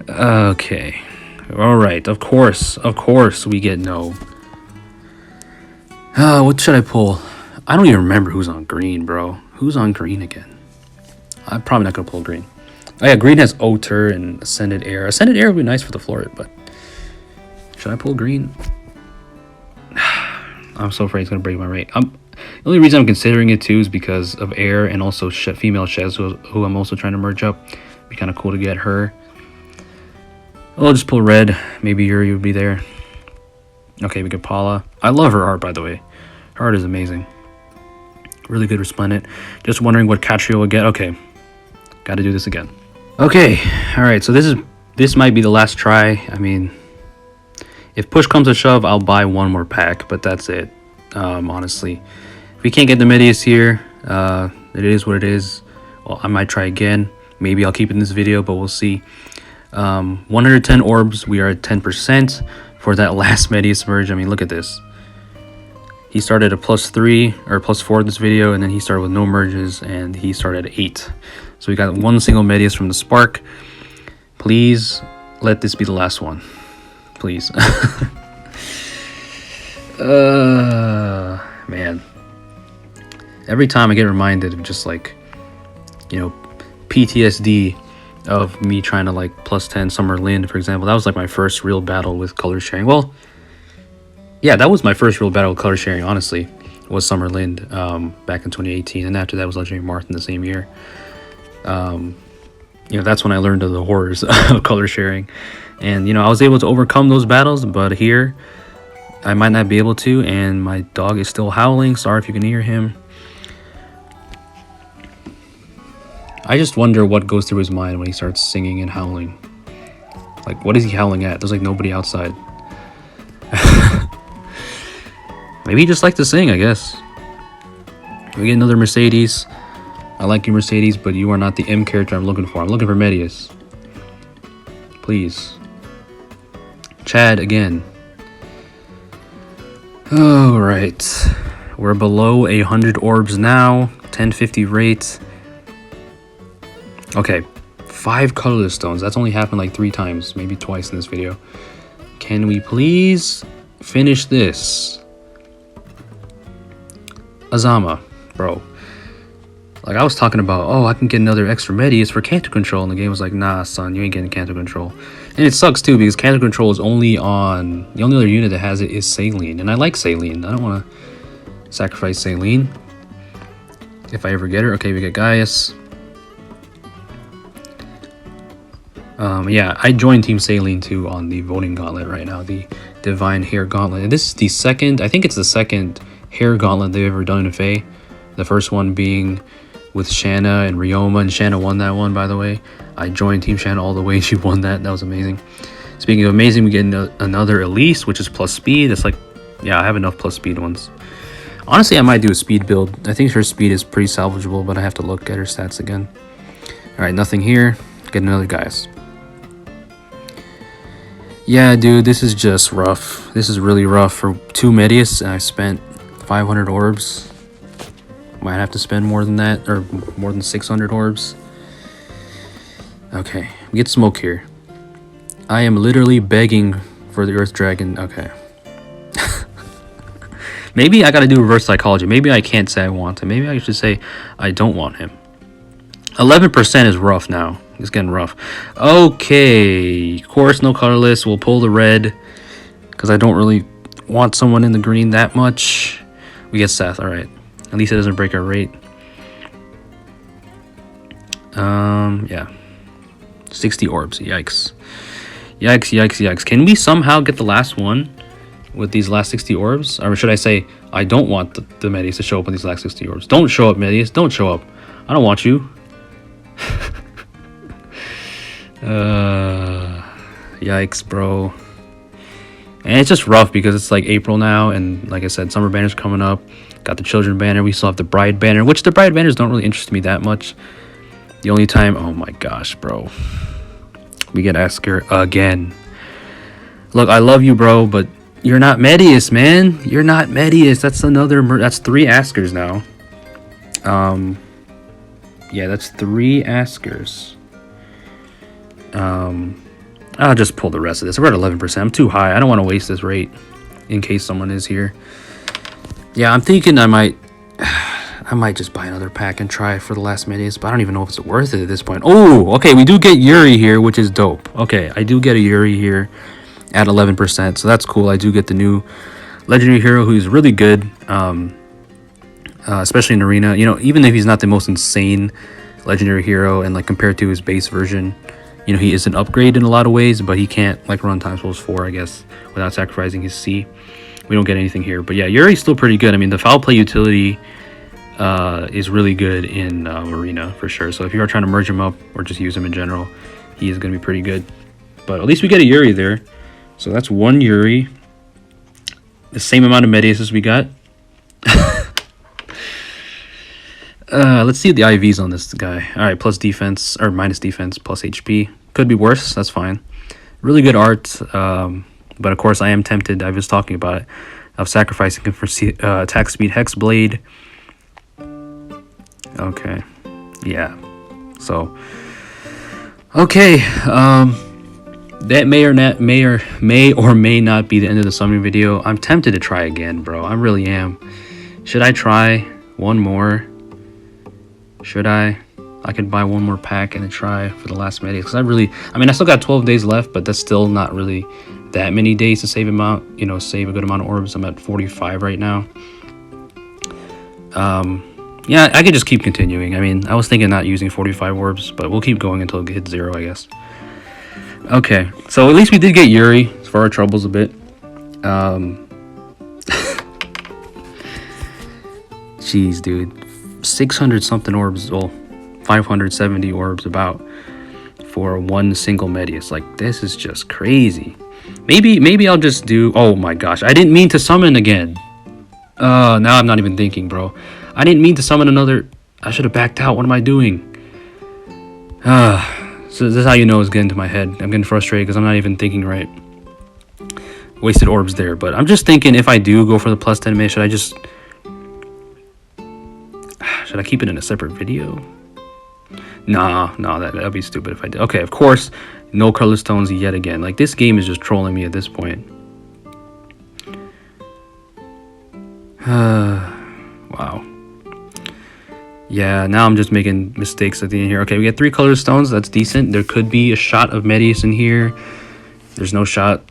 Okay. Alright, of course we get no. What should I pull? I don't even remember who's on green, bro. Who's on green again? I'm probably not gonna pull green. Oh yeah, green has Oter and Ascended Air. Ascended Air would be nice for the floor, but should I pull green? I'm so afraid it's gonna break my rate. The only reason I'm considering it too is because of Air and also female Shez, who I'm also trying to merge up. It'd be kind of cool to get her. I'll just pull red. Maybe Yuri would be there. Okay, we get Paula. I love her art, by the way. Her art is amazing. Really good Resplendent. Just wondering what Catrio will get. Okay, got to do this again. Okay, all right. So this might be the last try. I mean, if push comes to shove, I'll buy one more pack, but that's it. Honestly, if we can't get the Medeus here, it is what it is. Well, I might try again. Maybe I'll keep it in this video, but we'll see. 110 orbs. We are at 10% for that last Medeus merge. I mean, look at this. He started at +3 or +4 in this video, and then he started with no merges, and he started at 8. So we got one single Medeus from the Spark. Please let this be the last one. Please. Man. Every time I get reminded of just like, you know, PTSD of me trying to like +10 Summer Lind, for example. That was like my first real battle with color sharing. Well, yeah, that was my first real battle with color sharing, honestly, was Summer Lind back in 2018. And after that was Legendary Martha the same year. You know, that's when I learned of the horrors of color sharing. And, you know, I was able to overcome those battles, but here I might not be able to. And my dog is still howling. Sorry if you can hear him. I just wonder what goes through his mind when he starts singing and howling. Like, what is he howling at? There's like nobody outside. Maybe he just likes to sing, I guess. We get another Mercedes. I like you, Mercedes, but you are not the M character I'm looking for. I'm looking for Medeus. Please. Chad again. Alright. We're below 100 orbs now. 1050 rate. Okay. 5 colorless stones. That's only happened like 3 times. Maybe twice in this video. Can we please finish this? Azama, bro. Like, I was talking about, oh, I can get another extra Medeus for Canto Control, and the game was like, nah, son, you ain't getting Canto Control. And it sucks, too, because Canto Control is only on... The only other unit that has it is Saline, and I like Saline. I don't want to sacrifice Saline if I ever get her. Okay, we get Gaius. Yeah, I joined Team Saline, too, on the Voting Gauntlet right now, the Divine Hair Gauntlet. And this is the second... I think it's the second Hair Gauntlet they've ever done in FEH. The first one being with Shanna and Ryoma, and Shanna won that one, by the way. I joined Team Shanna all the way. She won that. That was amazing. Speaking of amazing, we get another Elise, which is plus speed. It's like, yeah, I have enough plus speed ones. Honestly, I might do a speed build. I think her speed is pretty salvageable, but I have to look at her stats again. All right, nothing here. Get another Gaius. Yeah, dude, this is just rough. This is really rough for 2 Medeus, and I spent 500 orbs. Might have to spend more than that, or more than 600 orbs. Okay, we get smoke here. I am literally begging for the Earth Dragon. Okay. Maybe I gotta do reverse psychology. Maybe I can't say I want him. Maybe I should say I don't want him. 11% is rough now. It's getting rough. Okay, of course, no colorless. We'll pull the red, because I don't really want someone in the green that much. We get Seth, alright. At least it doesn't break our rate. Yeah. 60 orbs. Yikes. Yikes, yikes, yikes. Can we somehow get the last one with these last 60 orbs? Or should I say, I don't want the Medeus to show up with these last 60 orbs. Don't show up, Medeus. Don't show up. I don't want you. Yikes, bro. And it's just rough because it's like April now, and like I said, summer banner's coming up. Got the children banner. We still have the bride banner, which the bride banners don't really interest me that much. The only time, oh my gosh, bro, we get Askr again. Look, I love you, bro, but you're not Medeus, man. You're not Medeus. That's another. That's 3 Askers now. Yeah, that's 3 Askers. I'll just pull the rest of this. We're at 11%. I'm too high. I don't want to waste this rate in case someone is here. Yeah, I'm thinking I might just buy another pack and try for the last Medeus, but I don't even know if it's worth it at this point. Oh, okay, we do get Yuri here, which is dope. Okay, I do get a Yuri here at 11%, so that's cool. I do get the new legendary hero who's really good, especially in arena. You know, even if he's not the most insane legendary hero, and like compared to his base version, you know, he is an upgrade in a lot of ways, but he can't like run times pulse 4, I guess, without sacrificing his C. We don't get anything here, but yeah, Yuri's still pretty good. I mean, the foul play utility is really good in arena for sure. So if you are trying to merge him up or just use him in general, he is going to be pretty good. But at least we get a Yuri there. So that's one Yuri. The same amount of Medeus as we got. Let's see the IVs on this guy. All right, plus defense or minus defense, plus HP. Could be worse. That's fine. Really good art. But of course, I am tempted. I was talking about it, of sacrificing him for attack speed Hex Blade. Okay, yeah. So, okay. That may or may not be the end of the summoning video. I'm tempted to try again, bro. I really am. Should I try one more? Should I? I could buy one more pack and then try for the last Medeus. Because I mean, I still got 12 days left, but that's still not really that many days to save a good amount of orbs. I'm at 45 right now. Yeah, I could just keep continuing. I mean, I was thinking not using 45 orbs, but we'll keep going until it hits 0, I guess. Okay, so at least we did get Yuri for our troubles a bit. Jeez, dude. 600 something orbs, well, 570 orbs about for one single Medeus. Like, this is just crazy. Maybe I'll just do... Oh my gosh, I didn't mean to summon again. Now I'm not even thinking, bro. I didn't mean to summon another... I should have backed out. What am I doing? So this is how you know it's getting to my head. I'm getting frustrated because I'm not even thinking right. Wasted orbs there. But I'm just thinking, if I do go for the plus 10 May, should I just... Should I keep it in a separate video? Nah, that'd be stupid if I did. Okay, of course, no colorless tones yet again. Like, this game is just trolling me at this point. Wow. Yeah, now I'm just making mistakes at the end here. Okay, we get 3 colorless stones. That's decent. There could be a shot of Medeus in here. There's no shot.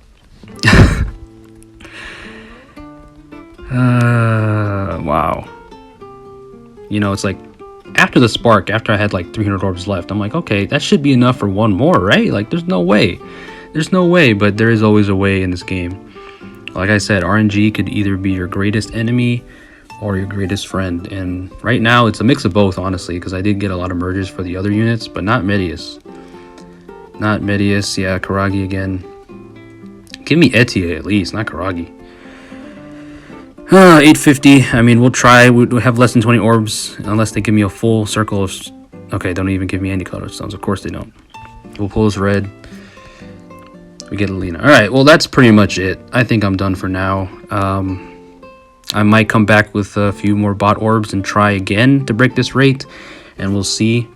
Wow. You know, it's like, after the spark, after I had like 300 orbs left, I'm like, okay, that should be enough for one more, right? Like, there's no way. There's no way, but there is always a way in this game. Like I said, RNG could either be your greatest enemy or your greatest friend. And right now, it's a mix of both, honestly, because I did get a lot of merges for the other units, but not Medeus. Not Medeus, yeah, Karagi again. Give me Etia at least, not Karagi. 850. I mean, we'll try. We'll have less than 20 orbs unless they give me a full circle of... Okay, don't even give me any color stones. Of course they don't. We'll pull this red. We get Alina. Alright, well, that's pretty much it. I think I'm done for now. I might come back with a few more bot orbs and try again to break this rate. And we'll see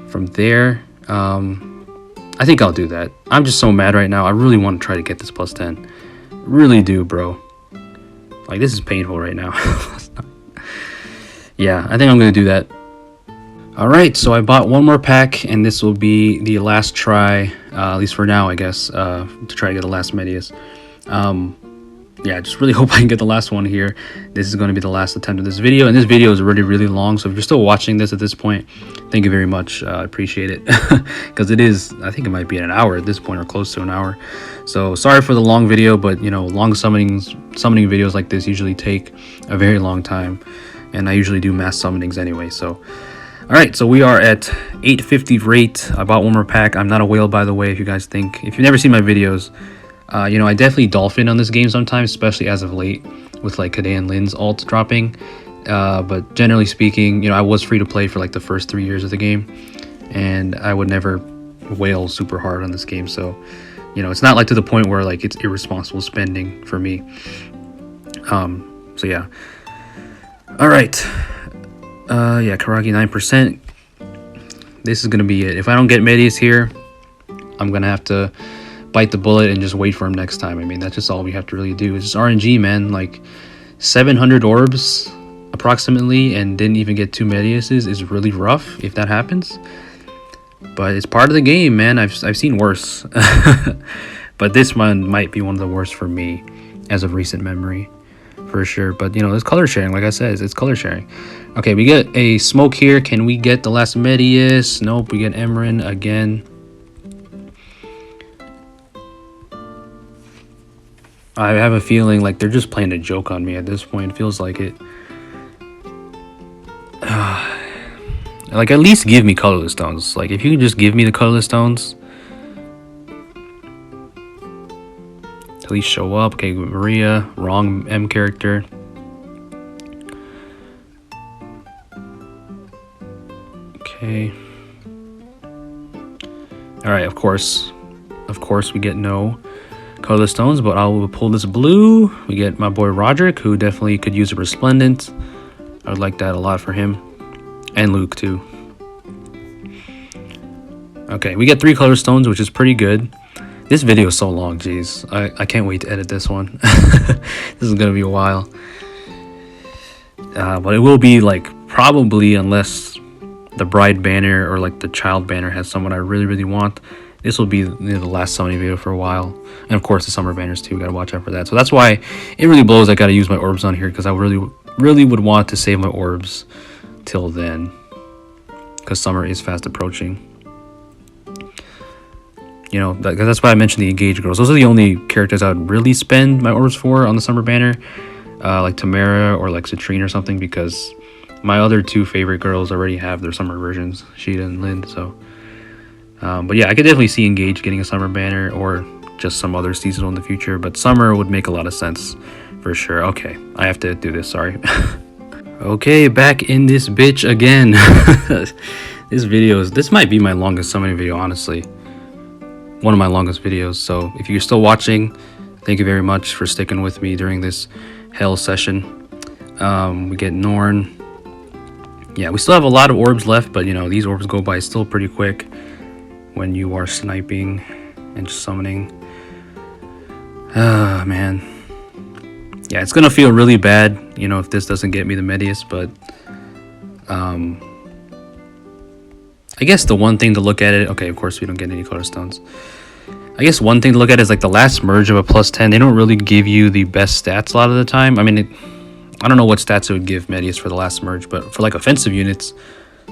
from there. I think I'll do that. I'm just so mad right now. I really want to try to get this plus 10. Really do, bro. Like, this is painful right now. Yeah, I think I'm going to do that. Alright, so I bought one more pack, and this will be the last try, at least for now, I guess, to try to get the last Medeus. Yeah, just really hope I can get the last one here. This is going to be the last attempt of this video, and this video is already really long, so if you're still watching this at this point, thank you very much. I appreciate it, because it is, I think it might be an hour at this point, or close to an hour. So sorry for the long video, but you know, long summoning videos like this usually take a very long time, and I usually do mass summonings anyway. So alright, so we are at 850 rate. I bought one more pack. I'm not a whale, by the way, if you guys think. If you've never seen my videos, you know, I definitely dolphin on this game sometimes, especially as of late with like Kadan Lin's alt dropping. But generally speaking, you know, I was free to play for like the first 3 years of the game, and I would never whale super hard on this game. So, you know, it's not like to the point where like it's irresponsible spending for me. So yeah. Alright. Yeah, Karagi 9%. This is gonna be it. If I don't get Medeus here, I'm gonna have to bite the bullet and just wait for him next time. I mean, that's just all we have to really do. It's just RNG, man. Like, 700 orbs approximately and didn't even get 2 Medeuses is really rough if that happens. But it's part of the game, man. I've seen worse. But this one might be one of the worst for me as of recent memory, for sure. But you know, it's color sharing, like I said, it's color sharing. Okay, we get a smoke here. Can we get the last Medeus? Nope, we get Emran again. I have a feeling like they're just playing a joke on me at this point. It feels like it. Like, at least give me colorless stones. Like, if you can just give me the colorless stones, at least show up. Okay, Maria, wrong M character. Okay. All right, of course we get no colorless stones, but I will pull this blue. We get my boy Roderick, who definitely could use a resplendent. I would like that a lot for him. And Luke too. Okay, we get 3 color stones, which is pretty good. This video is so long, jeez. I can't wait to edit this one. This is gonna be a while. But it will be like probably, unless the bride banner or like the child banner has someone I really want, this will be the last summoning video for a while. And of course the summer banners too, gotta watch out for that. So that's why it really blows I gotta use my orbs on here, because I really would want to save my orbs till then, because summer is fast approaching. You know, that's why I mentioned the engaged girls. Those are the only characters I would really spend my orbs for on the summer banner, like Tamara or like Citrine or something, because my other 2 favorite girls already have their summer versions, Sheeta and Lind. So but yeah, I could definitely see engaged getting a summer banner, or just some other seasonal in the future, but summer would make a lot of sense for sure. Okay, I have to do this, sorry. Okay, back in this bitch again. This might be my longest summoning video, honestly. One of my longest videos. So if you're still watching, thank you very much for sticking with me during this hell session. We get Norn. Yeah, we still have a lot of orbs left, but you know, these orbs go by still pretty quick when you are sniping and just summoning. Man. Yeah, it's gonna feel really bad, you know, if this doesn't get me the Medeus, but I guess the one thing to look at it, okay, of course we don't get any color stones. I guess one thing to look at is like the last merge of a +10. They don't really give you the best stats a lot of the time. I mean, I don't know what stats it would give Medeus for the last merge, but for like offensive units,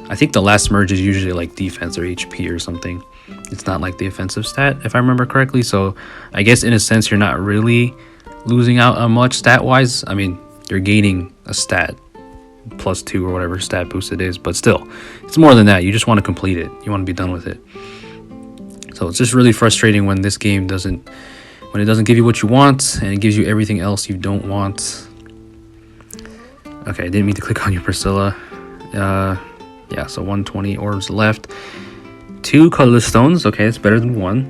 I think the last merge is usually like defense or HP or something. It's not like the offensive stat, if I remember correctly. So I guess in a sense, you're not really losing out on much stat wise. I mean, you're gaining a stat +2 or whatever stat boost it is, but still, it's more than that. You just want to complete it. You want to be done with it. So it's just really frustrating when this game doesn't give you what you want, and it gives you everything else you don't want. Okay, I didn't mean to click on you, Priscilla. Yeah, so 120 orbs left. 2 colorless stones. Okay, it's better than 1.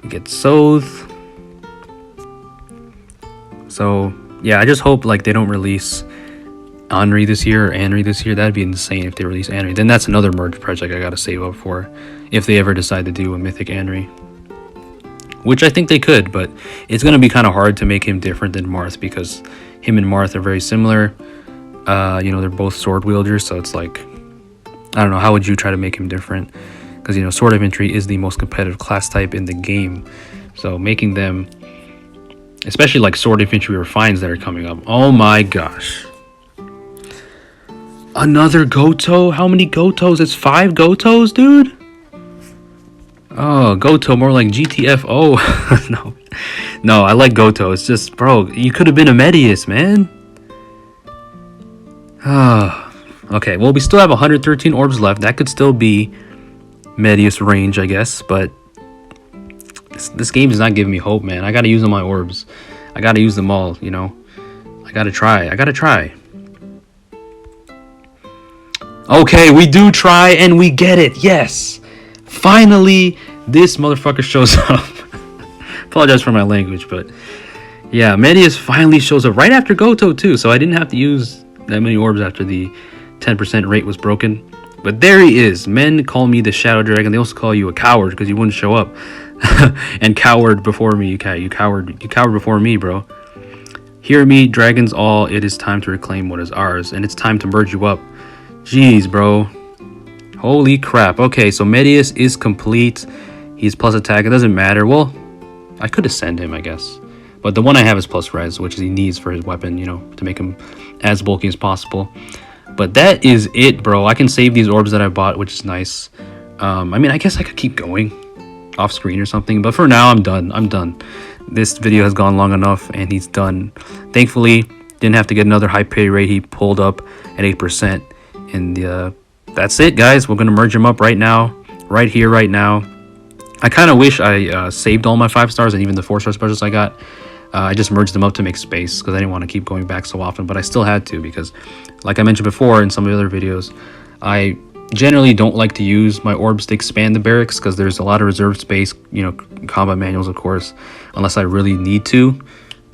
We get Soth. So yeah, I just hope like they don't release Anri this year or Anri this year. That'd be insane if they release Anri. Then that's another merge project I gotta save up for, if they ever decide to do a mythic Anri, which I think they could, but it's gonna be kind of hard to make him different than Marth, because him and Marth are very similar. You know, they're both sword wielders, so it's like, I don't know, how would you try to make him different? Because, you know, sword infantry is the most competitive class type in the game, so making them, especially like sword infantry refines that are coming up, oh my gosh. Another Gotoh? How many Gotohs? It's 5 Gotohs, dude? Oh, Gotoh, more like GTFO. No, I like Gotoh. It's just, bro, you could have been a Medeus, man. Okay, well, we still have 113 orbs left. That could still be Medeus range, I guess, but this game is not giving me hope, man. I gotta use all my orbs. I gotta use them all, you know. I gotta try. Okay, we do try and we get it. Yes. Finally, this motherfucker shows up. Apologize for my language, but yeah, Medeus finally shows up right after Gotoh too, so I didn't have to use that many orbs after the 10% rate was broken. But there he is. Men call me the Shadow Dragon. They also call you a coward because you wouldn't show up. And coward before me. You coward before me, bro. Hear me, dragons all, it is time to reclaim what is ours, and it's time to merge you up. Jeez, bro. Holy crap. Okay, so Medeus is complete. He's plus attack. It doesn't matter. Well, I could ascend him, I guess. But the one I have is plus res, which he needs for his weapon, you know, to make him as bulky as possible. But that is it, bro. I can save these orbs that I bought, which is nice. I mean, I guess I could keep going off screen or something, but for now, I'm done. This video has gone long enough, and he's done. Thankfully, didn't have to get another high pay rate. He pulled up at 8%. And that's it, guys. We're going to merge him up right now. Right here, right now. I kind of wish I saved all my 5 stars and even the 4-star specials I got. I just merged them up to make space because I didn't want to keep going back so often, but I still had to because, like I mentioned before in some of the other videos, I generally don't like to use my orbs to expand the barracks because there's a lot of reserve space, you know, combat manuals, of course, unless I really need to.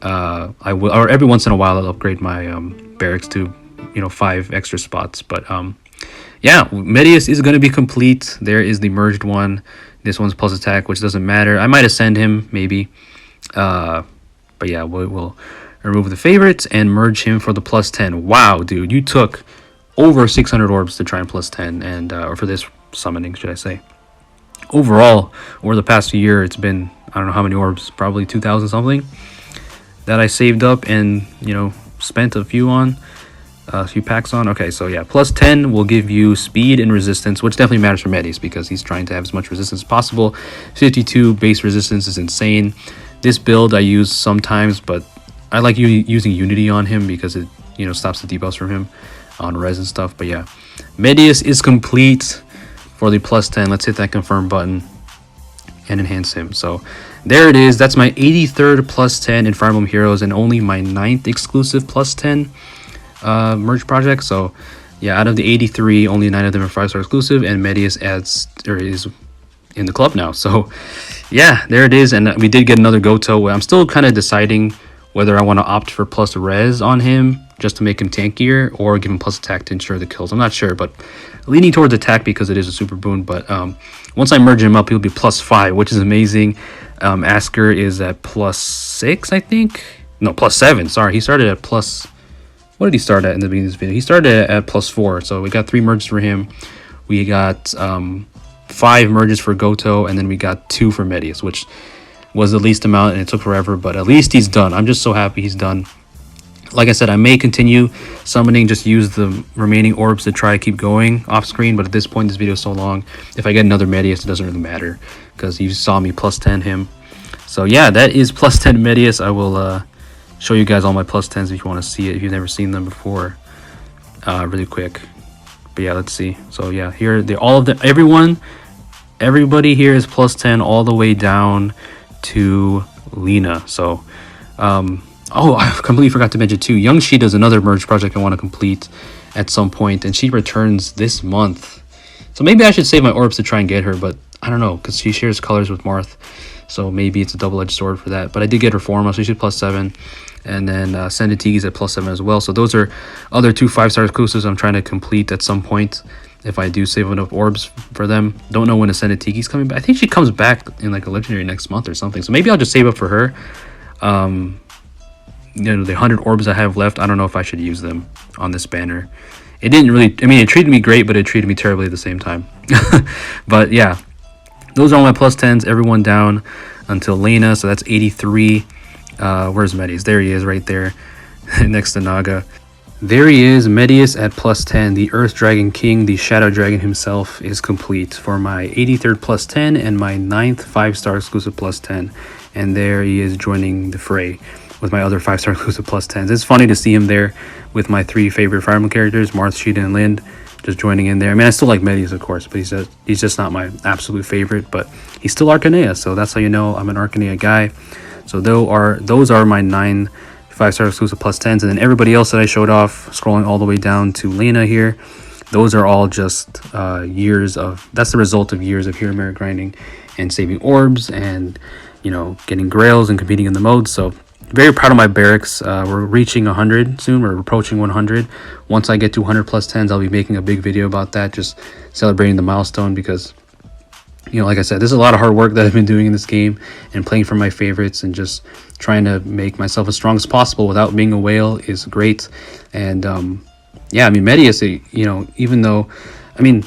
I will, or every once in a while, I'll upgrade my barracks to, you know, 5 extra spots. But yeah, Medeus is going to be complete. There is the merged one. This one's plus attack, which doesn't matter. I might ascend him, maybe. But yeah, we'll remove the favorites and merge him for the plus 10. Wow, dude, you took over 600 orbs to try and plus 10, and or for this summoning, should I say. Overall, over the past year, it's been, I don't know how many orbs, probably 2,000 something that I saved up and, you know, spent a few packs on. Okay, so yeah, plus 10 will give you speed and resistance, which definitely matters for Medeus because he's trying to have as much resistance as possible. 52 base resistance is insane. This build I use sometimes, but I like using Unity on him because it, you know, stops the debuffs from him on res and stuff. But yeah, Medeus is complete for the plus 10. Let's hit that confirm button and enhance him. So there it is. That's my 83rd plus 10 in Fire Emblem Heroes and only my 9th exclusive plus 10 merge project. So yeah, out of the 83, only 9 of them are 5-star exclusive, and Medeus is in the club now. So yeah, there it is. And we did get another Gotoh. I'm still kind of deciding whether I want to opt for plus res on him just to make him tankier or give him plus attack to ensure the kills. I'm not sure, but leaning towards attack because it is a super boon. But once I merge him up, he'll be plus 5, which is amazing. Askr is at plus 6, I think. No, plus 7. Sorry, he started at plus... What did he start at in the beginning of this video? He started at plus 4. So we got 3 merges for him. We got 5 merges for Gotoh, and then we got 2 for Medeus, which was the least amount, and it took forever, but at least he's done. I'm just so happy he's done. Like I said, I may continue summoning, just use the remaining orbs to try to keep going off screen, but at this point, this video is so long, if I get another Medeus, it doesn't really matter, because you saw me plus 10 him. So yeah, that is plus 10 Medeus. I will show you guys all my plus 10s if you want to see it, if you've never seen them before, really quick. But yeah, let's see. So yeah, here they all of them, everybody here is plus 10 all the way down to Lena. So oh, I completely forgot to mention too, Young Sheeta is another merge project I want to complete at some point, and she returns this month. So maybe I should save my orbs to try and get her, but I don't know, because she shares colors with Marth, so maybe it's a double-edged sword for that. But I did get her Forma, so she's plus 7. And then Sendatigi's at plus 7 as well. So those are other 2 5-star exclusives I'm trying to complete at some point if I do save enough orbs for them. Don't know when Sendatigi's coming back. I think she comes back in like a legendary next month or something. So maybe I'll just save up for her. You know, the 100 orbs I have left, I don't know if I should use them on this banner. It didn't really, I mean, it treated me great, but it treated me terribly at the same time. But yeah, those are all my plus 10s, everyone down until Lena. So that's 83. Where's Medeus? There he is right there next to Naga. There he is, Medeus at plus 10. The Earth Dragon King, the Shadow Dragon himself, is complete for my 83rd plus 10 and my 9th 5-star exclusive plus 10. And there he is joining the fray with my other 5-star exclusive plus 10s. It's funny to see him there with my 3 favorite Fire Emblem characters, Marth, Sheeta, and Lind, just joining in there. I mean, I still like Medeus, of course, but he's just not my absolute favorite, but he's still Arcanea, so that's how you know I'm an Arcanea guy. So those are my 9 5-star exclusive plus 10s, and then everybody else that I showed off, scrolling all the way down to Lena here, those are all just years of, that's the result of years of hero merit grinding and saving orbs and, you know, getting grails and competing in the modes. So very proud of my barracks. We're reaching 100 soon. We're approaching 100. Once I get to 100 plus 10s, I'll be making a big video about that, just celebrating the milestone, because You know, like I said, there's a lot of hard work that I've been doing in this game and playing for my favorites and just trying to make myself as strong as possible without being a whale is great. And yeah, I mean, Medeus, you know, even though, I mean,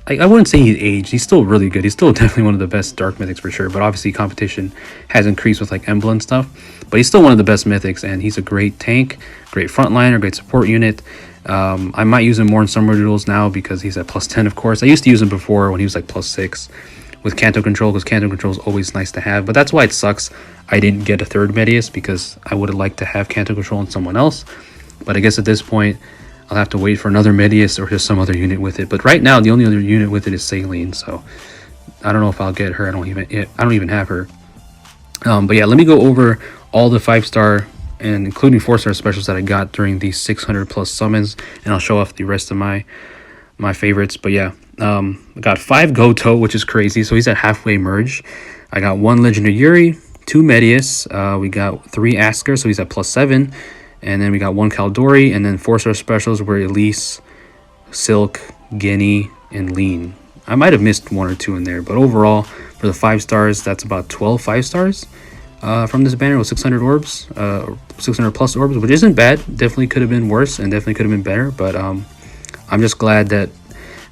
I wouldn't say he's aged. He's still really good. He's still definitely one of the best dark mythics for sure. But obviously, competition has increased with like Emblem and stuff. But he's still one of the best mythics, and he's a great tank, great frontliner, great support unit. I might use him more in summer duels now because he's at +10, of course. I used to use him before when he was like +6 with Canto Control, because Canto Control is always nice to have. But that's why it sucks I didn't get a third Medeus, because I would have liked to have Canto Control on someone else. But I guess at this point, I'll have to wait for another Medeus or just some other unit with it. But right now, the only other unit with it is Saline, so I don't know if I'll get her. I don't even have her. But yeah, let me go over all the 5-star and including 4-star specials that I got during these 600+ summons, and I'll show off the rest of my favorites. But yeah, I got 5 Gotoh, which is crazy. So he's at halfway merge. I got 1 Legendary Yuri, 2 Medeus. We got 3 Askr, so he's at +7. And then we got 1 Caldori, and then 4-star specials were Elise, Silk, Guinea, and Lean. I might have missed 1 or 2 in there, but overall, for the 5 stars, that's about 12 5-stars from this banner with 600 orbs, 600+ orbs, which isn't bad. Definitely could have been worse, and definitely could have been better, but I'm just glad that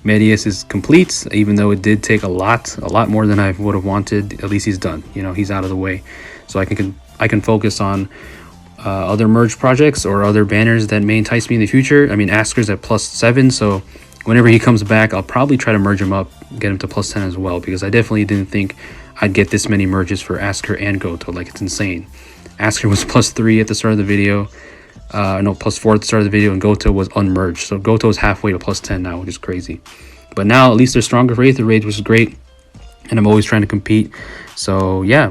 Medeus is complete, even though it did take a lot more than I would have wanted. At least he's done. You know, he's out of the way, so I can focus on other merge projects or other banners that may entice me in the future. I mean, Asker's at +7, so whenever he comes back, I'll probably try to merge him up, get him to +10 as well, because I definitely didn't think I'd get this many merges for Askr and Gotoh. Like, it's insane. Askr was +3 at the start of the video, no, +4 at the start of the video, and Gotoh was unmerged. So Gotoh is halfway to +10 now, which is crazy. But now at least they're stronger for Aether Rage, which is great, and I'm always trying to compete. So yeah,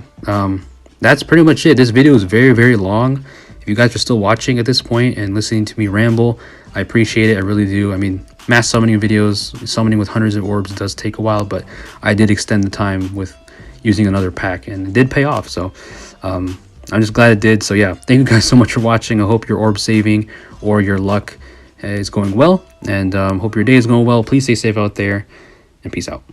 that's pretty much it. This video is very, very long. If you guys are still watching at this point and listening to me ramble, I appreciate it. I really do. I mean, mass summoning videos, summoning with hundreds of orbs does take a while, but I did extend the time with using another pack, and it did pay off. So I'm just glad it did. So yeah, thank you guys so much for watching. I hope your orb saving or your luck is going well, and hope your day is going well. Please stay safe out there, and peace out.